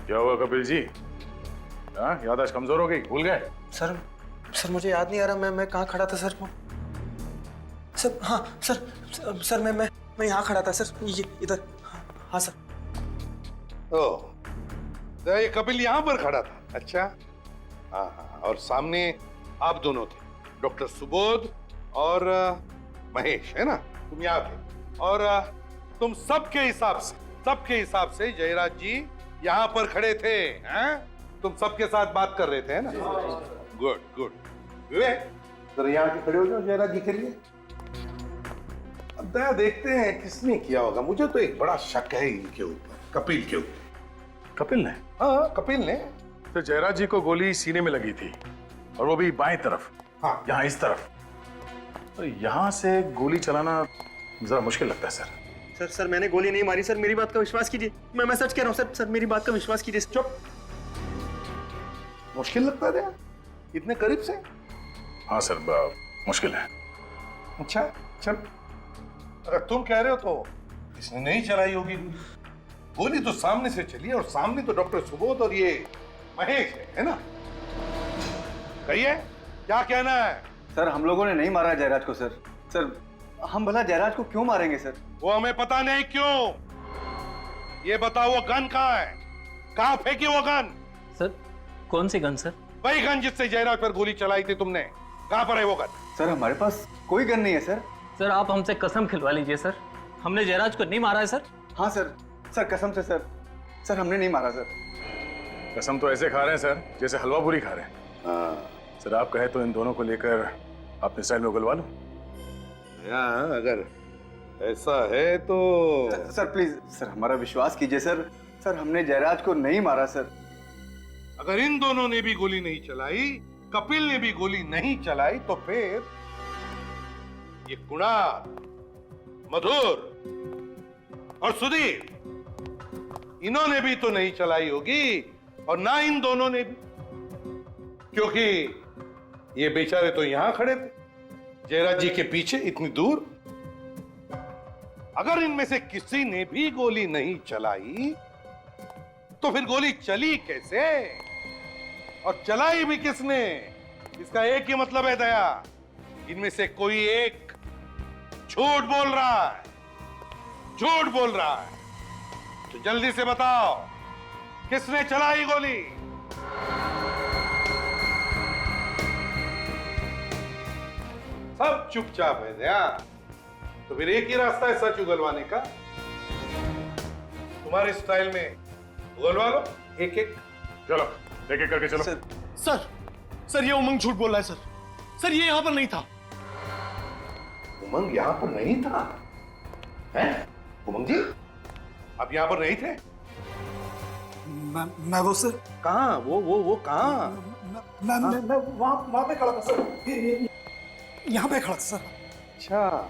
क्या हुआ कपिल जी? हाँ, याददाश्त कमजोर हो गई, भूल गए? सर मुझे याद नहीं आ रहा मैं कहाँ खड़ा था सर। सर हाँ सर मैं यहाँ खड़ा था सर, ये इधर। हाँ सर। ओह, तो ये कपिल यहाँ पर खड़ा था। अच्छा, हाँ हाँ, और सामने आप दोनों थे, डॉक्टर सुबोध और महेश, है ना? तुम यहाँ थे और तुम सबके हिसाब से जयराज जी यहाँ पर खड़े थे, हैं? तुम सबके साथ बात कर रहे थे, है ना? Good good. विवेक, जरा यहाँ के खड़े हो जाओ जयराज जी के लिए। अब दया देखते हैं किसने किया होगा। मुझे तो एक बड़ा शक है इनके ऊपर, कपिल के ऊपर। कपिल ने? हाँ, कपिल ने। तो जयराज जी को गोली सीने में लगी थी और वो भी बाएं तरफ। हाँ, यहाँ इस तरफ। तो यहाँ से गोली चलाना जरा मुश्किल लगता है सर। सर मैंने गोली नहीं मारी सर, मेरी बात का विश्वास कीजिए। मैं सच कह रहा हूँ सर, मेरी बात का विश्वास कीजिए। चुप। मुश्किल लगता है इतने करीब से? हाँ सर, मुश्किल है। अच्छा चल, अगर तुम कह रहे हो तो इसने नहीं चलाई होगी गोली। तो सामने से चली और सामने तो डॉक्टर सुबोध और ये महेश है ना? कहिए, क्या कहना है? सर हम लोगों ने नहीं मारा जयराज को सर। सर हम भला जयराज को क्यों मारेंगे सर? वो हमें पता नहीं क्यों। ये बताओ वो गन कहाँ है? कहाँ फेंकी वो गन? सर कौन सी गन सर? वही गन जिससे जयराज पर गोली चलाई थी तुमने। कहाँ पर है वो गन? सर हमारे पास कोई गन नहीं है सर। सर आप हमसे कसम खिलवा लीजिए सर, हमने जयराज को नहीं मारा है सर। हाँ सर, सर कसम से सर, सर हमने नहीं मारा सर। कसम तो ऐसे खा रहे हैं सर जैसे हलवा पूरी खा रहे हैं। हाँ। सर आप कहे तो इन दोनों को लेकर अपने साइड में उगलवा लो। अगर ऐसा है तो सर प्लीज सर हमारा विश्वास कीजिए सर। सर हमने जयराज को नहीं मारा सर। अगर इन दोनों ने भी गोली नहीं चलाई, कपिल ने भी गोली नहीं चलाई, तो फिर ये कुणाल, मधुर और सुधीर, इन्होंने भी तो नहीं चलाई होगी और ना इन दोनों ने भी, क्योंकि ये बेचारे तो यहां खड़े थे जयराज जी के पीछे इतनी दूर। अगर इनमें से किसी ने भी गोली नहीं चलाई तो फिर गोली चली कैसे और चलाई भी किसने? इसका एक ही मतलब है दया, इनमें से कोई एक झूठ बोल रहा है, झूठ बोल रहा है। तो जल्दी से बताओ किसने चलाई गोली? सब चुपचाप है दया। तो फिर एक ही रास्ता है सच उगलवाने का। तुम्हारे स्टाइल में उगलवा लो एक एक। चलो एक एक करके चलो। सर ये उमंग झूठ बोल रहा है सर। सर ये यहाँ पर नहीं था। उमंग यहाँ पर नहीं था? हैं? उमंग जी आप यहाँ पर नहीं थे? मैं वो सर कहाँ? वो कहाँ? मैं वहाँ पे खड़ा था सर, यहाँ पे खड़ा था सर। अच्छा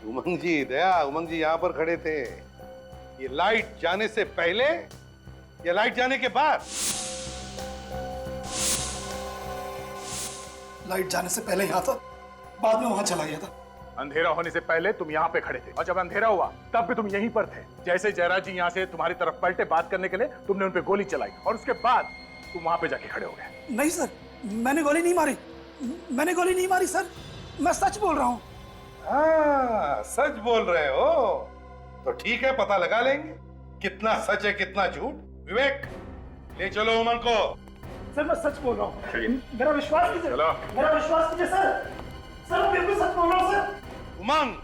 उमंग जी, दया उमंग जी यहाँ पर खड़े थे। ये लाइट जाने से पहले या लाइट जाने के बाद? लाइट जाने से पहले यहाँ था, बाद में वहाँ चला गया था। अंधेरा होने से पहले तुम यहाँ पे खड़े थे और जब अंधेरा हुआ तब भी तुम यहीं पर थे। जैसे जयराज जी यहाँ से तुम्हारी तरफ पलटे बात करने के लिए, तुमने उन पे गोली चलाई और उसके बाद तुम वहां पे जाके खड़े हो गए। नहीं सर, मैंने गोली नहीं मारी, मैंने गोली नहीं मारी सर, मैं सच बोल रहा हूँ। हाँ, सच बोल रहे हो तो ठीक है, पता लगा लेंगे कितना सच है कितना झूठ। विवेक, ले चलो उमंग को। सर मैं सच बोल रहा हूँ, मेरा विश्वास कीजिए, मेरा विश्वास कीजिए सर, सर बिल्कुल सच बोल रहा हूँ सर। उमंग,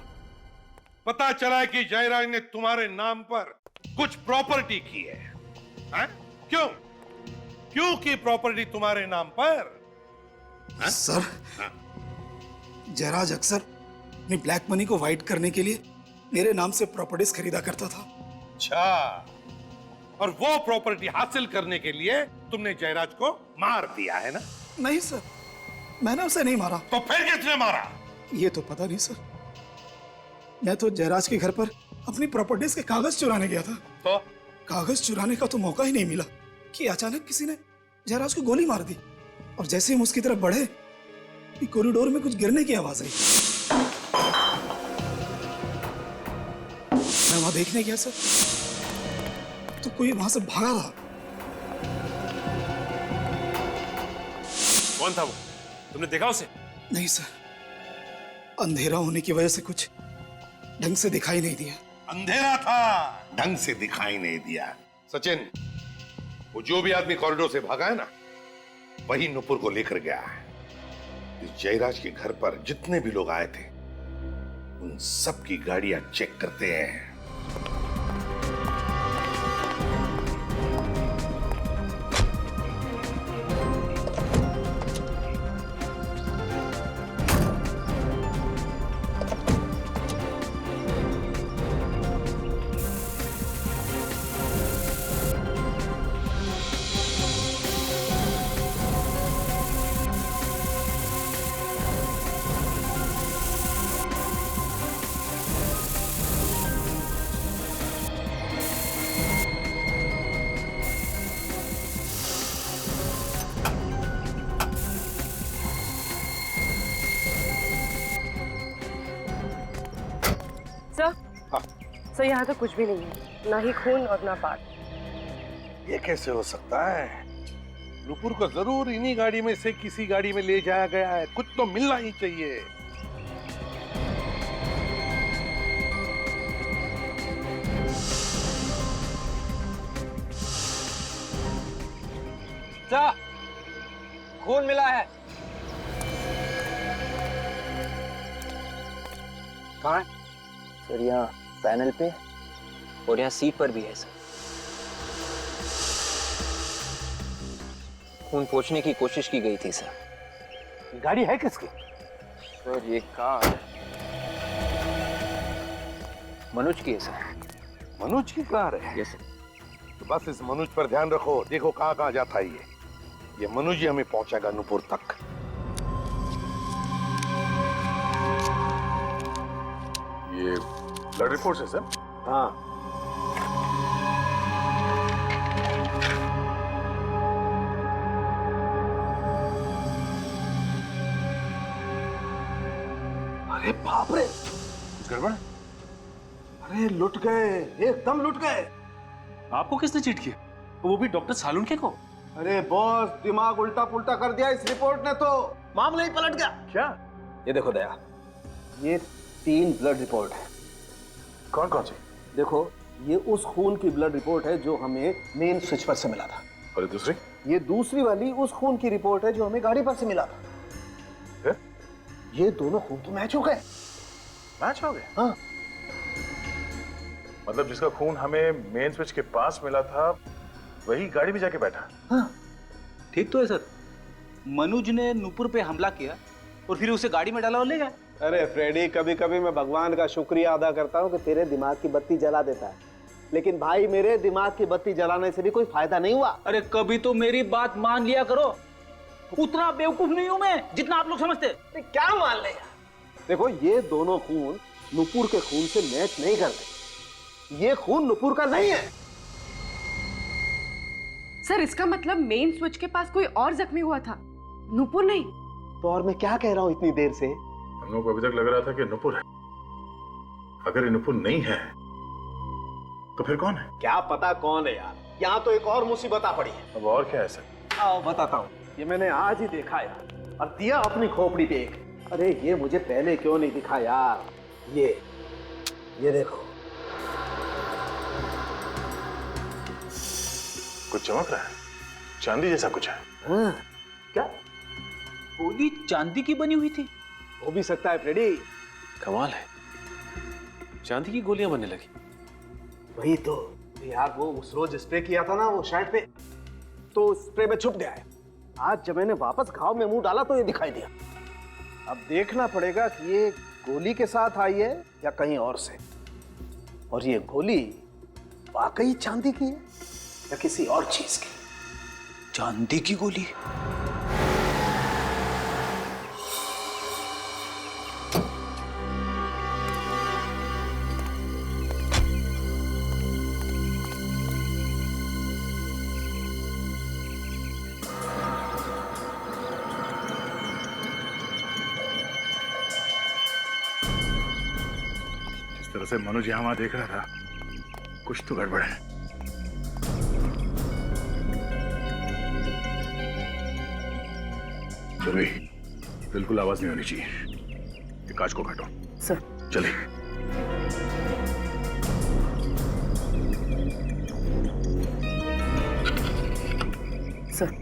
पता चला है कि जयराज ने तुम्हारे नाम पर कुछ प्रॉपर्टी की है, हाँ? क्यों क्यों की प्रॉपर्टी तुम्हारे नाम पर? हाँ? सर, जयराज अक्सर अपनी ब्लैक मनी को वाइट करने के लिए मेरे नाम से प्रॉपर्टीज खरीदा करता था। अच्छा, और वो प्रॉपर्टी हासिल करने के लिए तुमने जयराज को मार दिया है ना? नहीं सर, मैंने उसे नहीं मारा। तो फिर किसने मारा? ये तो पता नहीं सर, मैं तो जयराज के घर पर अपनी प्रॉपर्टीज के कागज चुराने गया था। तो कागज चुराने का तो मौका ही नहीं मिला कि अचानक किसी ने जयराज को गोली मार दी, और जैसे हम उसकी तरफ बढ़े कॉरिडोर में कुछ गिरने की आवाज आई। मैं वहां देखने गया सर, तो कोई वहां से भागा था। कौन था वो? तुमने देखा उसे? नहीं सर, अंधेरा होने की वजह से कुछ ढंग से दिखाई नहीं दिया। अंधेरा था, ढंग से दिखाई नहीं दिया। सचिन, वो जो भी आदमी कॉरिडोर से भागा है ना, वही नुपुर को लेकर गया है। इस जयराज के घर पर जितने भी लोग आए थे, उन सब की गाड़ियां चेक करते हैं। सर यहाँ तो कुछ भी नहीं है, ना ही खून और ना पार्ट। ये कैसे हो सकता है? नुपुर को जरूर इन्हीं गाड़ी में से किसी गाड़ी में ले जाया गया है, कुछ तो मिलना ही चाहिए। खून मिला है। कहाँ है? सर यहाँ पैनल पे और यहाँ सीट पर भी है सर। खून पोंछने की कोशिश की गई थी सर। गाड़ी है किसकी? सर ये कार मनोज की है सर। मनोज की कार है? Yes sir. तो बस इस मनोज पर ध्यान रखो, देखो कहाँ कहाँ जाता है ये मनोज ही हमें पहुंचाएगा नुपुर तक। ये ब्लड रिपोर्ट है सर? हाँ। अरे बाप रे, कुछ गड़बड़? अरे लुट गए, एकदम लुट गए। आपको किसने चीट किया? वो भी डॉक्टर सालुंके को? अरे बॉस, दिमाग उल्टा पुल्टा कर दिया इस रिपोर्ट ने, तो मामला ही पलट गया। क्या? ये देखो दया, ये 3 ब्लड रिपोर्ट है। कौन कौन सी? देखो, ये उस खून की ब्लड रिपोर्ट है जो हमें मेन स्विच पर से मिला था। और दूसरी? ये दूसरी वाली उस खून की रिपोर्ट है जो हमें गाड़ी पर से मिला था। है? ये दोनों खून तो मैच हो गए। मैच हो गए? हाँ। मतलब जिसका खून हमें मेन स्विच के पास मिला था, वही गाड़ी में जाके बैठा। हाँ। ठीक तो है सर। मनोज ने नुपुर पे हमला किया और फिर उसे गाड़ी में डाला और ले गया। अरे फ्रेडी, कभी कभी मैं भगवान का शुक्रिया अदा करता हूँ कि तेरे दिमाग की बत्ती जला देता है, लेकिन भाई मेरे दिमाग की बत्ती जलाने से भी कोई फायदा नहीं हुआ। अरे कभी तो मेरी बात मान लिया करो, उतना बेवकूफ नहीं हूं मैं जितना आप लोग समझते। क्या मान ले? देखो, ये दोनों खून नुपुर के खून से मैच नहीं करते। ये खून नुपुर का नहीं है। सर इसका मतलब मेन स्विच के पास कोई और जख्मी हुआ था, नुपुर नहीं। तो और मैं क्या कह रहा हूँ इतनी देर से? हम लोग को अभी तक लग रहा था कि नुपुर है। अगर ये नुपुर नहीं है तो फिर कौन है? क्या पता कौन है यार, यहाँ तो एक और मुसीबत आ पड़ी है। अब और क्या है सर? आओ बताता हूँ। ये मैंने आज ही देखा यार, और दिया अपनी खोपड़ी पे एक। अरे ये मुझे पहले क्यों नहीं दिखा यार? ये देखो। कुछ चमक रहा है, चांदी जैसा कुछ है। हाँ, क्या गोली चांदी की बनी हुई थी? हो भी सकता है फ्रेडी। कमाल है, चांदी की गोलियां बनने लगी। वही तो यार, वो उस रोज स्प्रे किया था ना वो शर्ट पे, तो स्प्रे में छुप गया है। आज जब मैंने वापस घाव में मुंह डाला तो ये दिखाई दिया। अब देखना पड़ेगा कि ये गोली के साथ आई है या कहीं और से, और ये गोली वाकई चांदी की है या किसी और चीज की। चांदी की गोली? जिस तरह से मनोज यहाँ वहां देख रहा था, कुछ तो गड़बड़ है। सुरभि, बिल्कुल आवाज नहीं होनी चाहिए। ये कांच को काटो। सर। चलिए। सर।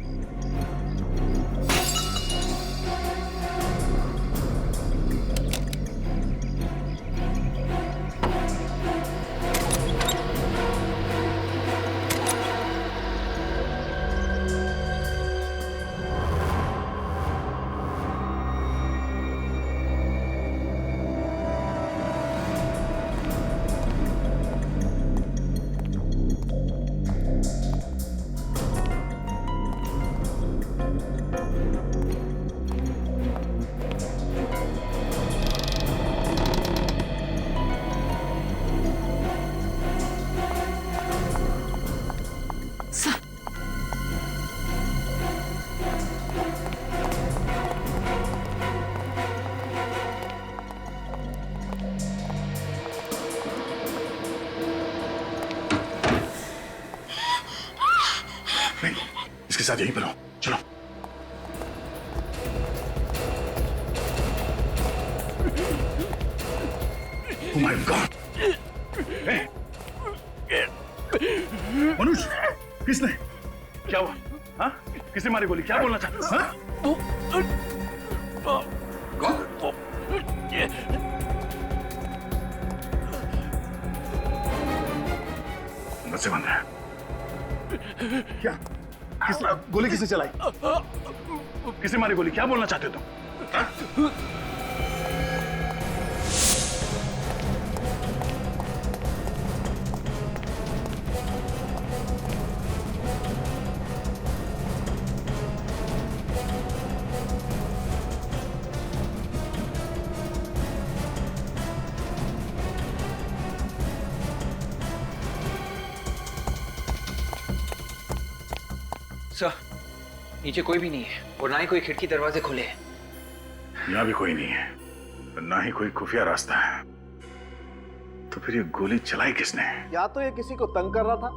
इसके साथ यहीं पर हो, चलो। Oh my God! मनुष्य, किसने? क्या हुआ? हाँ? किसने मारी गोली? क्या बोलना चाहते? हाँ? नसें बंद है। क्या? किसने गोली किसने चलाई? किसने मारी गोली? क्या बोलना चाहते हो तुम? सर, नीचे कोई भी नहीं है और ना ही कोई खिड़की दरवाजे खुले हैं। यहाँ भी कोई नहीं है, ना ही कोई खुफिया रास्ता है। तो फिर ये गोली चलाई किसने? या तो ये किसी को तंग कर रहा था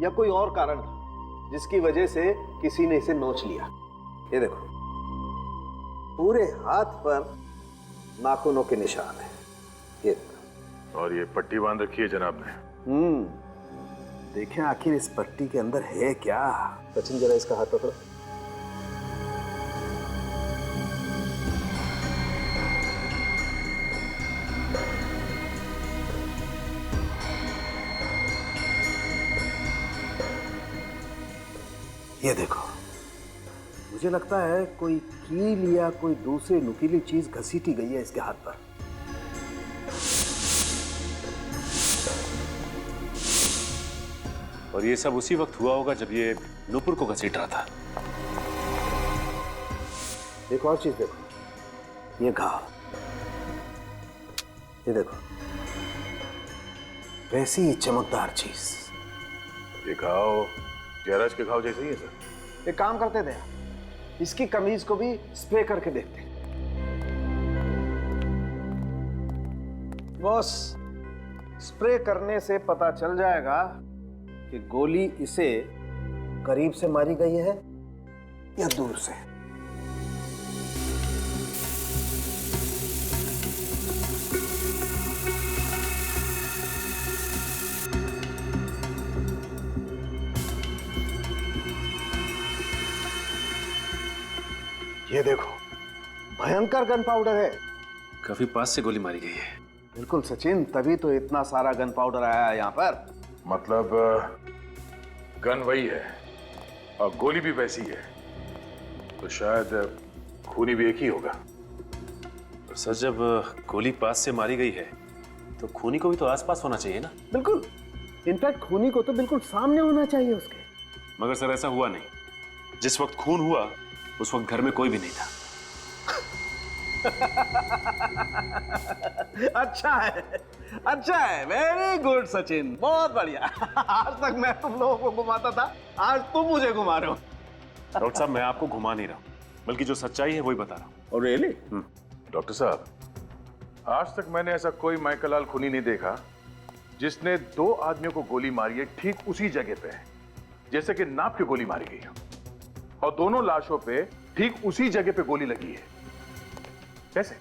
या कोई और कारण था जिसकी वजह से किसी ने इसे नोच लिया। ये देखो, पूरे हाथ पर नाखूनों के निशान है। ये और ये पट्टी बांध रखी है जनाब ने। देखें आखिर इस पट्टी के अंदर है क्या। सचिन जरा इसका हाथ पकड़ो। ये देखो, मुझे लगता है कोई कील या कोई दूसरी नुकीली चीज घसीटी गई है इसके हाथ पर। और ये सब उसी वक्त हुआ होगा जब ये नुपुर को घसीट रहा था। एक और चीज देखो, ये घाव, ये देखो, वैसी ही चमकदार चीज। ये घाव जयराज के घाव जैसे ही है सर। एक काम करते थे, इसकी कमीज को भी स्प्रे करके देखते। बॉस, स्प्रे करने से पता चल जाएगा कि गोली इसे करीब से मारी गई है या दूर से। ये देखो, भयंकर गन पाउडर है। काफी पास से गोली मारी गई है। बिल्कुल सचिन, तभी तो इतना सारा गन पाउडर आया है यहाँ पर। मतलब गन वही है और गोली भी वैसी है, तो शायद खूनी भी एक ही होगा। और सर, जब गोली पास से मारी गई है तो खूनी को भी तो आसपास होना चाहिए ना? बिल्कुल, इनफैक्ट खूनी को तो बिल्कुल सामने होना चाहिए उसके। मगर सर ऐसा हुआ नहीं। जिस वक्त खून हुआ उस वक्त घर में कोई भी नहीं था। अच्छा है, वेरी गुड सचिन, बहुत बढ़िया। आज तक मैं तुम लोगों को घुमाता था, आज तुम मुझे घुमा रहे हो। डॉक्टर साहब, मैं आपको घुमा नहीं रहा हूं, बल्कि जो सच्चाई है वही बता रहा हूं। और रियली? डॉक्टर साहब, आज तक मैंने ऐसा कोई माइकलाल खूनी नहीं देखा जिसने 2 आदमियों को गोली मारी है ठीक उसी जगह पे, जैसे कि नाप की गोली मारी गई हो, और दोनों लाशों पे ठीक उसी जगह पे गोली लगी है। कैसे?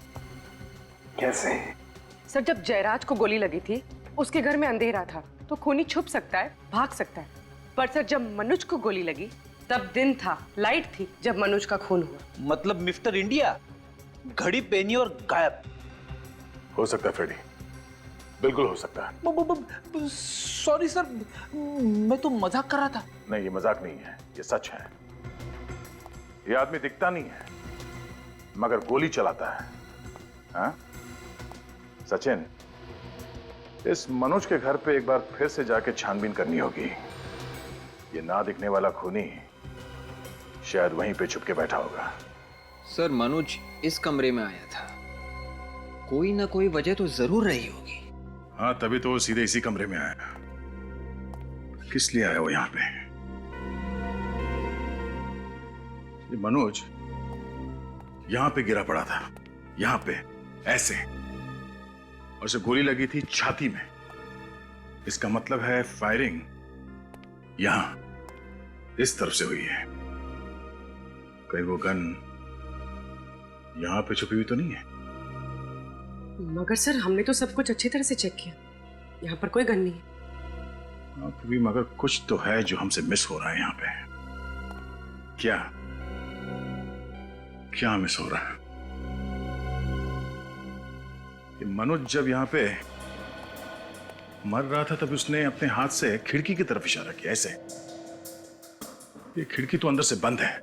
सर, जब जयराज को गोली लगी थी उसके घर में अंधेरा था, तो खूनी छुप सकता है, भाग सकता है। पर सर, जब मनोज को गोली लगी तब दिन था, लाइट थी जब मनोज का खून हुआ। मतलब मिस्टर इंडिया घड़ी पहनी और गायब। हो सकता है फ्रेडी, बिल्कुल हो सकता है। सॉरी सर, मैं तो मजाक कर रहा था। नहीं, ये मजाक नहीं है, ये सच है। ये आदमी दिखता नहीं है मगर गोली चलाता है। हाँ? सचिन, इस मनोज के घर पे एक बार फिर से जाके छानबीन करनी होगी। ये ना दिखने वाला खूनी शायद वहीं पे छुप के बैठा होगा। सर, मनोज इस कमरे में आया था, कोई ना कोई वजह तो जरूर रही होगी। हाँ, तभी तो वो सीधे इसी कमरे में आया। किस लिए आया वो यहाँ पे? ये मनोज यहां पे गिरा पड़ा था, यहां पे ऐसे, और उसे गोली लगी थी छाती में। इसका मतलब है फायरिंग यहां इस तरफ से हुई है। कहीं वो गन यहां पे छुपी हुई तो नहीं है? मगर सर, हमने तो सब कुछ अच्छी तरह से चेक किया, यहाँ पर कोई गन नहीं है। हाँ, तो भी मगर कुछ तो है जो हमसे मिस हो रहा है यहाँ पे। क्या मिस हो रहा है? कि मनोज जब यहाँ पे मर रहा था तब उसने अपने हाथ से खिड़की की तरफ इशारा किया, ऐसे। ये खिड़की तो अंदर से बंद है।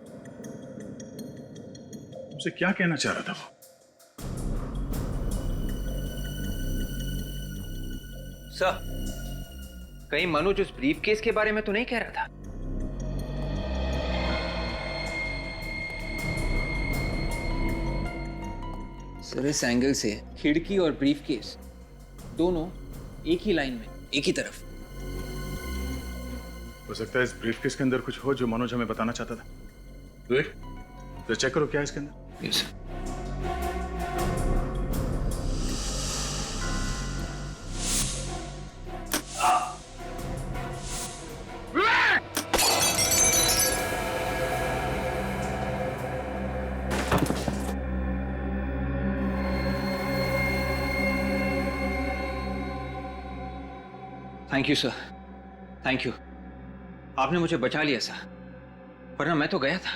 उसे क्या कहना चाह रहा था वो? सर, कहीं मनोज उस ब्रीफकेस के बारे में तो नहीं कह रहा था? सर, इस एंगल से खिड़की और ब्रीफकेस दोनों एक ही लाइन में, एक ही तरफ। हो सकता है इस ब्रीफकेस के अंदर कुछ हो जो मनोज हमें बताना चाहता था। देख, तो चेक करो क्या है इसके अंदर। Yes sir. Thank you sir, thank you. आपने मुझे बचा लिया सर, वरना मैं तो गया था।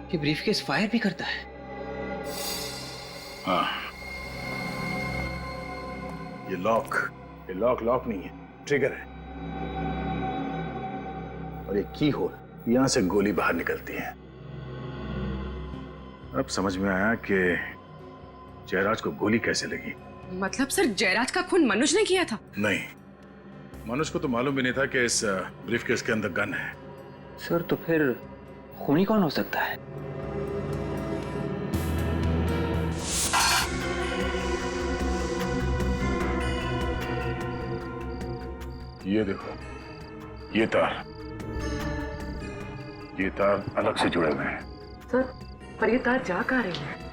ये ब्रीफकेस फायर भी करता है? हाँ, ये लॉक नहीं है, ट्रिगर है। और ये की होल, यहां से गोली बाहर निकलती है। अब समझ में आया कि जयराज को गोली कैसे लगी। मतलब सर, जयराज का खून मनोज ने किया था? नहीं, मनोज को तो मालूम भी नहीं था कि इस ब्रीफकेस के अंदर गन है। सर, तो फिर खूनी कौन हो सकता है? ये देखो, ये तार अलग से जुड़े हुए हैं। सर, पर ये तार जा कहाँ रही है?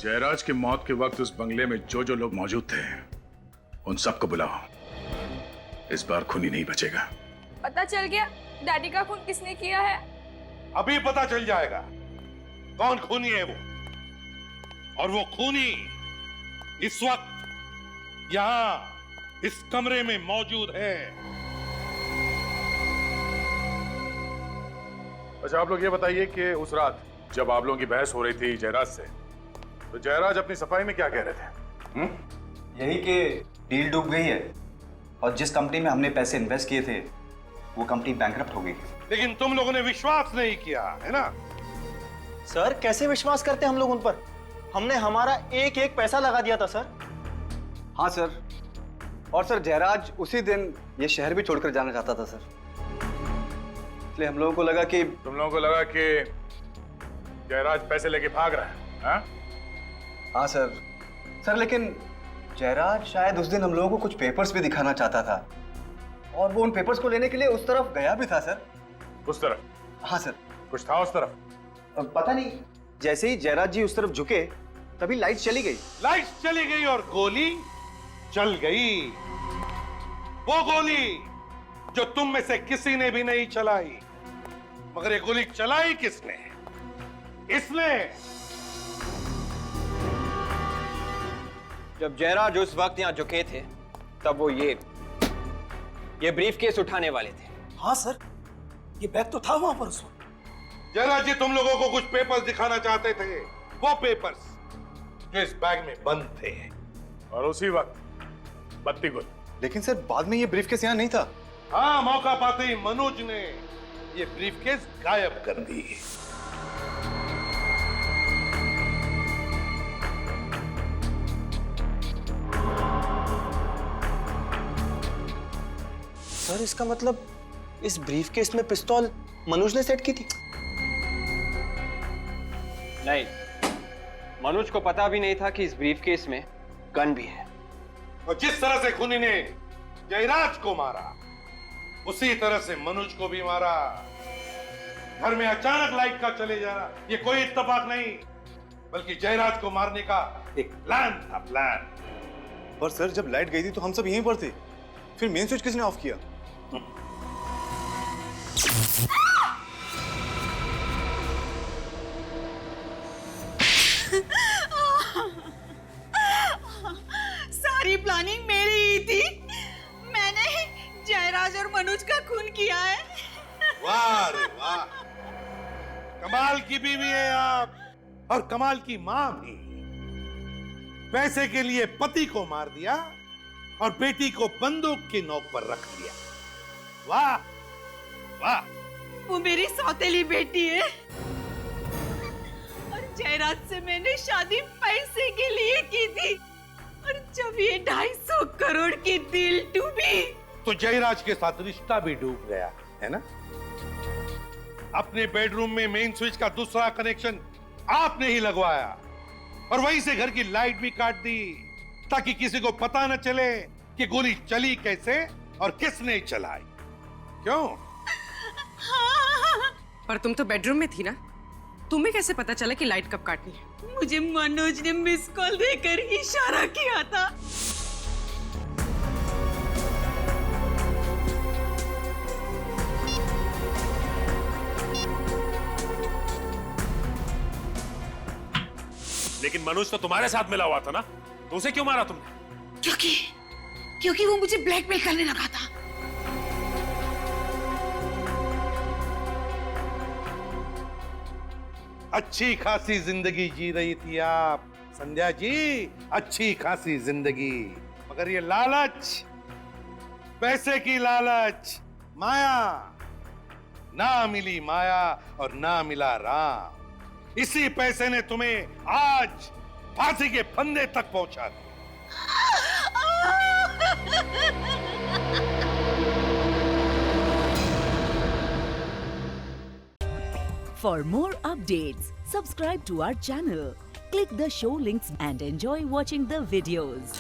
जयराज की मौत के वक्त उस बंगले में जो जो लोग मौजूद थे उन सबको बुलाओ। इस बार खूनी नहीं बचेगा। पता चल गया डैडी का खून किसने किया है? अभी पता चल जाएगा कौन खूनी है वो। और वो खूनी इस वक्त यहां इस कमरे में मौजूद है। अच्छा, आप लोग ये बताइए कि उस रात जब आप लोगों की बहस हो रही थी जयराज से, तो जयराज अपनी सफाई में क्या कह रहे थे? यही कि डील डूब गई है और जिस कंपनी में हमने पैसे इन्वेस्ट किए थे वो कंपनी बैंकरप्ट हो गई। लेकिन तुम लोगों ने विश्वास नहीं किया है ना? सर कैसे विश्वास करते हम लोग उन पर? हमने हमारा एक एक पैसा लगा दिया था सर। हाँ सर, और सर जयराज उसी दिन ये शहर भी छोड़कर जाना चाहता था सर, इसलिए हम लोगों को लगा कि तुम लोगों को लगा कि जयराज पैसे लेके भाग रहा है? हाँ? हाँ सर लेकिन जयराज शायद उस दिन हम लोगों को कुछ पेपर्स भी दिखाना चाहता था और वो उन पेपर्स को लेने के लिए उस तरफ गया भी था सर। उस तरफ? हाँ सर। कुछ था उस तरफ? पता नहीं, जैसे ही जयराज जी उस तरफ झुके तभी लाइट चली गई। लाइट चली गई और गोली चल गई। वो गोली जो तुम में से किसी ने भी नहीं चलाई। मगर ये गोली चलाई किसने? इसने। जब जयराज उस वक्त यहाँ झुके थे तब वो ये ब्रीफ केस उठाने वाले थे। हाँ सर, ये बैग तो था वहां पर उस वक्त। जयराज जी तुम लोगों को कुछ पेपर्स दिखाना चाहते थे, वो पेपर्स जो इस बैग में बंद थे। और उसी वक्त बत्ती गुल। लेकिन सर बाद में ये ब्रीफकेस यहाँ नहीं था। हाँ, मौका पाते ही मनोज ने ये ब्रीफकेस गायब कर दी। सर इसका मतलब इस ब्रीफकेस में पिस्तौल मनोज ने सेट की थी? नहीं, मनोज को पता भी नहीं था कि इस ब्रीफकेस में गन भी है। और जिस तरह से खूनी ने जयराज को मारा उसी तरह से मनोज को भी मारा। घर में अचानक लाइट का चले जाना ये कोई इत्तेफाक नहीं, बल्कि जयराज को मारने का एक प्लान था, प्लान। पर सर जब लाइट गई थी तो हम सब यहीं पर थे, फिर मेन स्विच किसने ऑफ किया? सारी प्लानिंग मेरी ही थी। मैंने जयराज और मनोज का खून किया है। वाह रे वाह, कमाल की बीवी है आप और कमाल की मां भी। पैसे के लिए पति को मार दिया और बेटी को बंदूक की नोक पर रख दिया। वाह वाह। वो मेरी सौतेली बेटी है और जयराज से मैंने शादी पैसे के लिए की थी, और जब ये 250 करोड़ की डील डूबी तो जयराज के साथ रिश्ता भी डूब गया है ना? अपने बेडरूम में मेन स्विच का दूसरा कनेक्शन आपने ही लगवाया और वहीं से घर की लाइट भी काट दी ताकि किसी को पता न चले कि गोली चली कैसे और किसने चलाई। क्यों? पर तुम तो बेडरूम में थी ना, तुम्हें कैसे पता चला कि लाइट कब काटनी है? मुझे मनोज ने मिस कॉल देकर इशारा किया था। लेकिन मनोज तो तुम्हारे साथ मिला हुआ था ना, तो उसे क्यों मारा तुमने? क्योंकि वो मुझे ब्लैकमेल करने लगा था। अच्छी खासी जिंदगी जी रही थी आप संध्या जी, अच्छी खासी जिंदगी। मगर ये लालच, पैसे की लालच, माया, ना मिली माया और ना मिला राम। इसी पैसे ने तुम्हें आज फांसी के फंदे तक पहुंचा दिया। For more updates, subscribe to our channel, click the show links and enjoy watching the videos.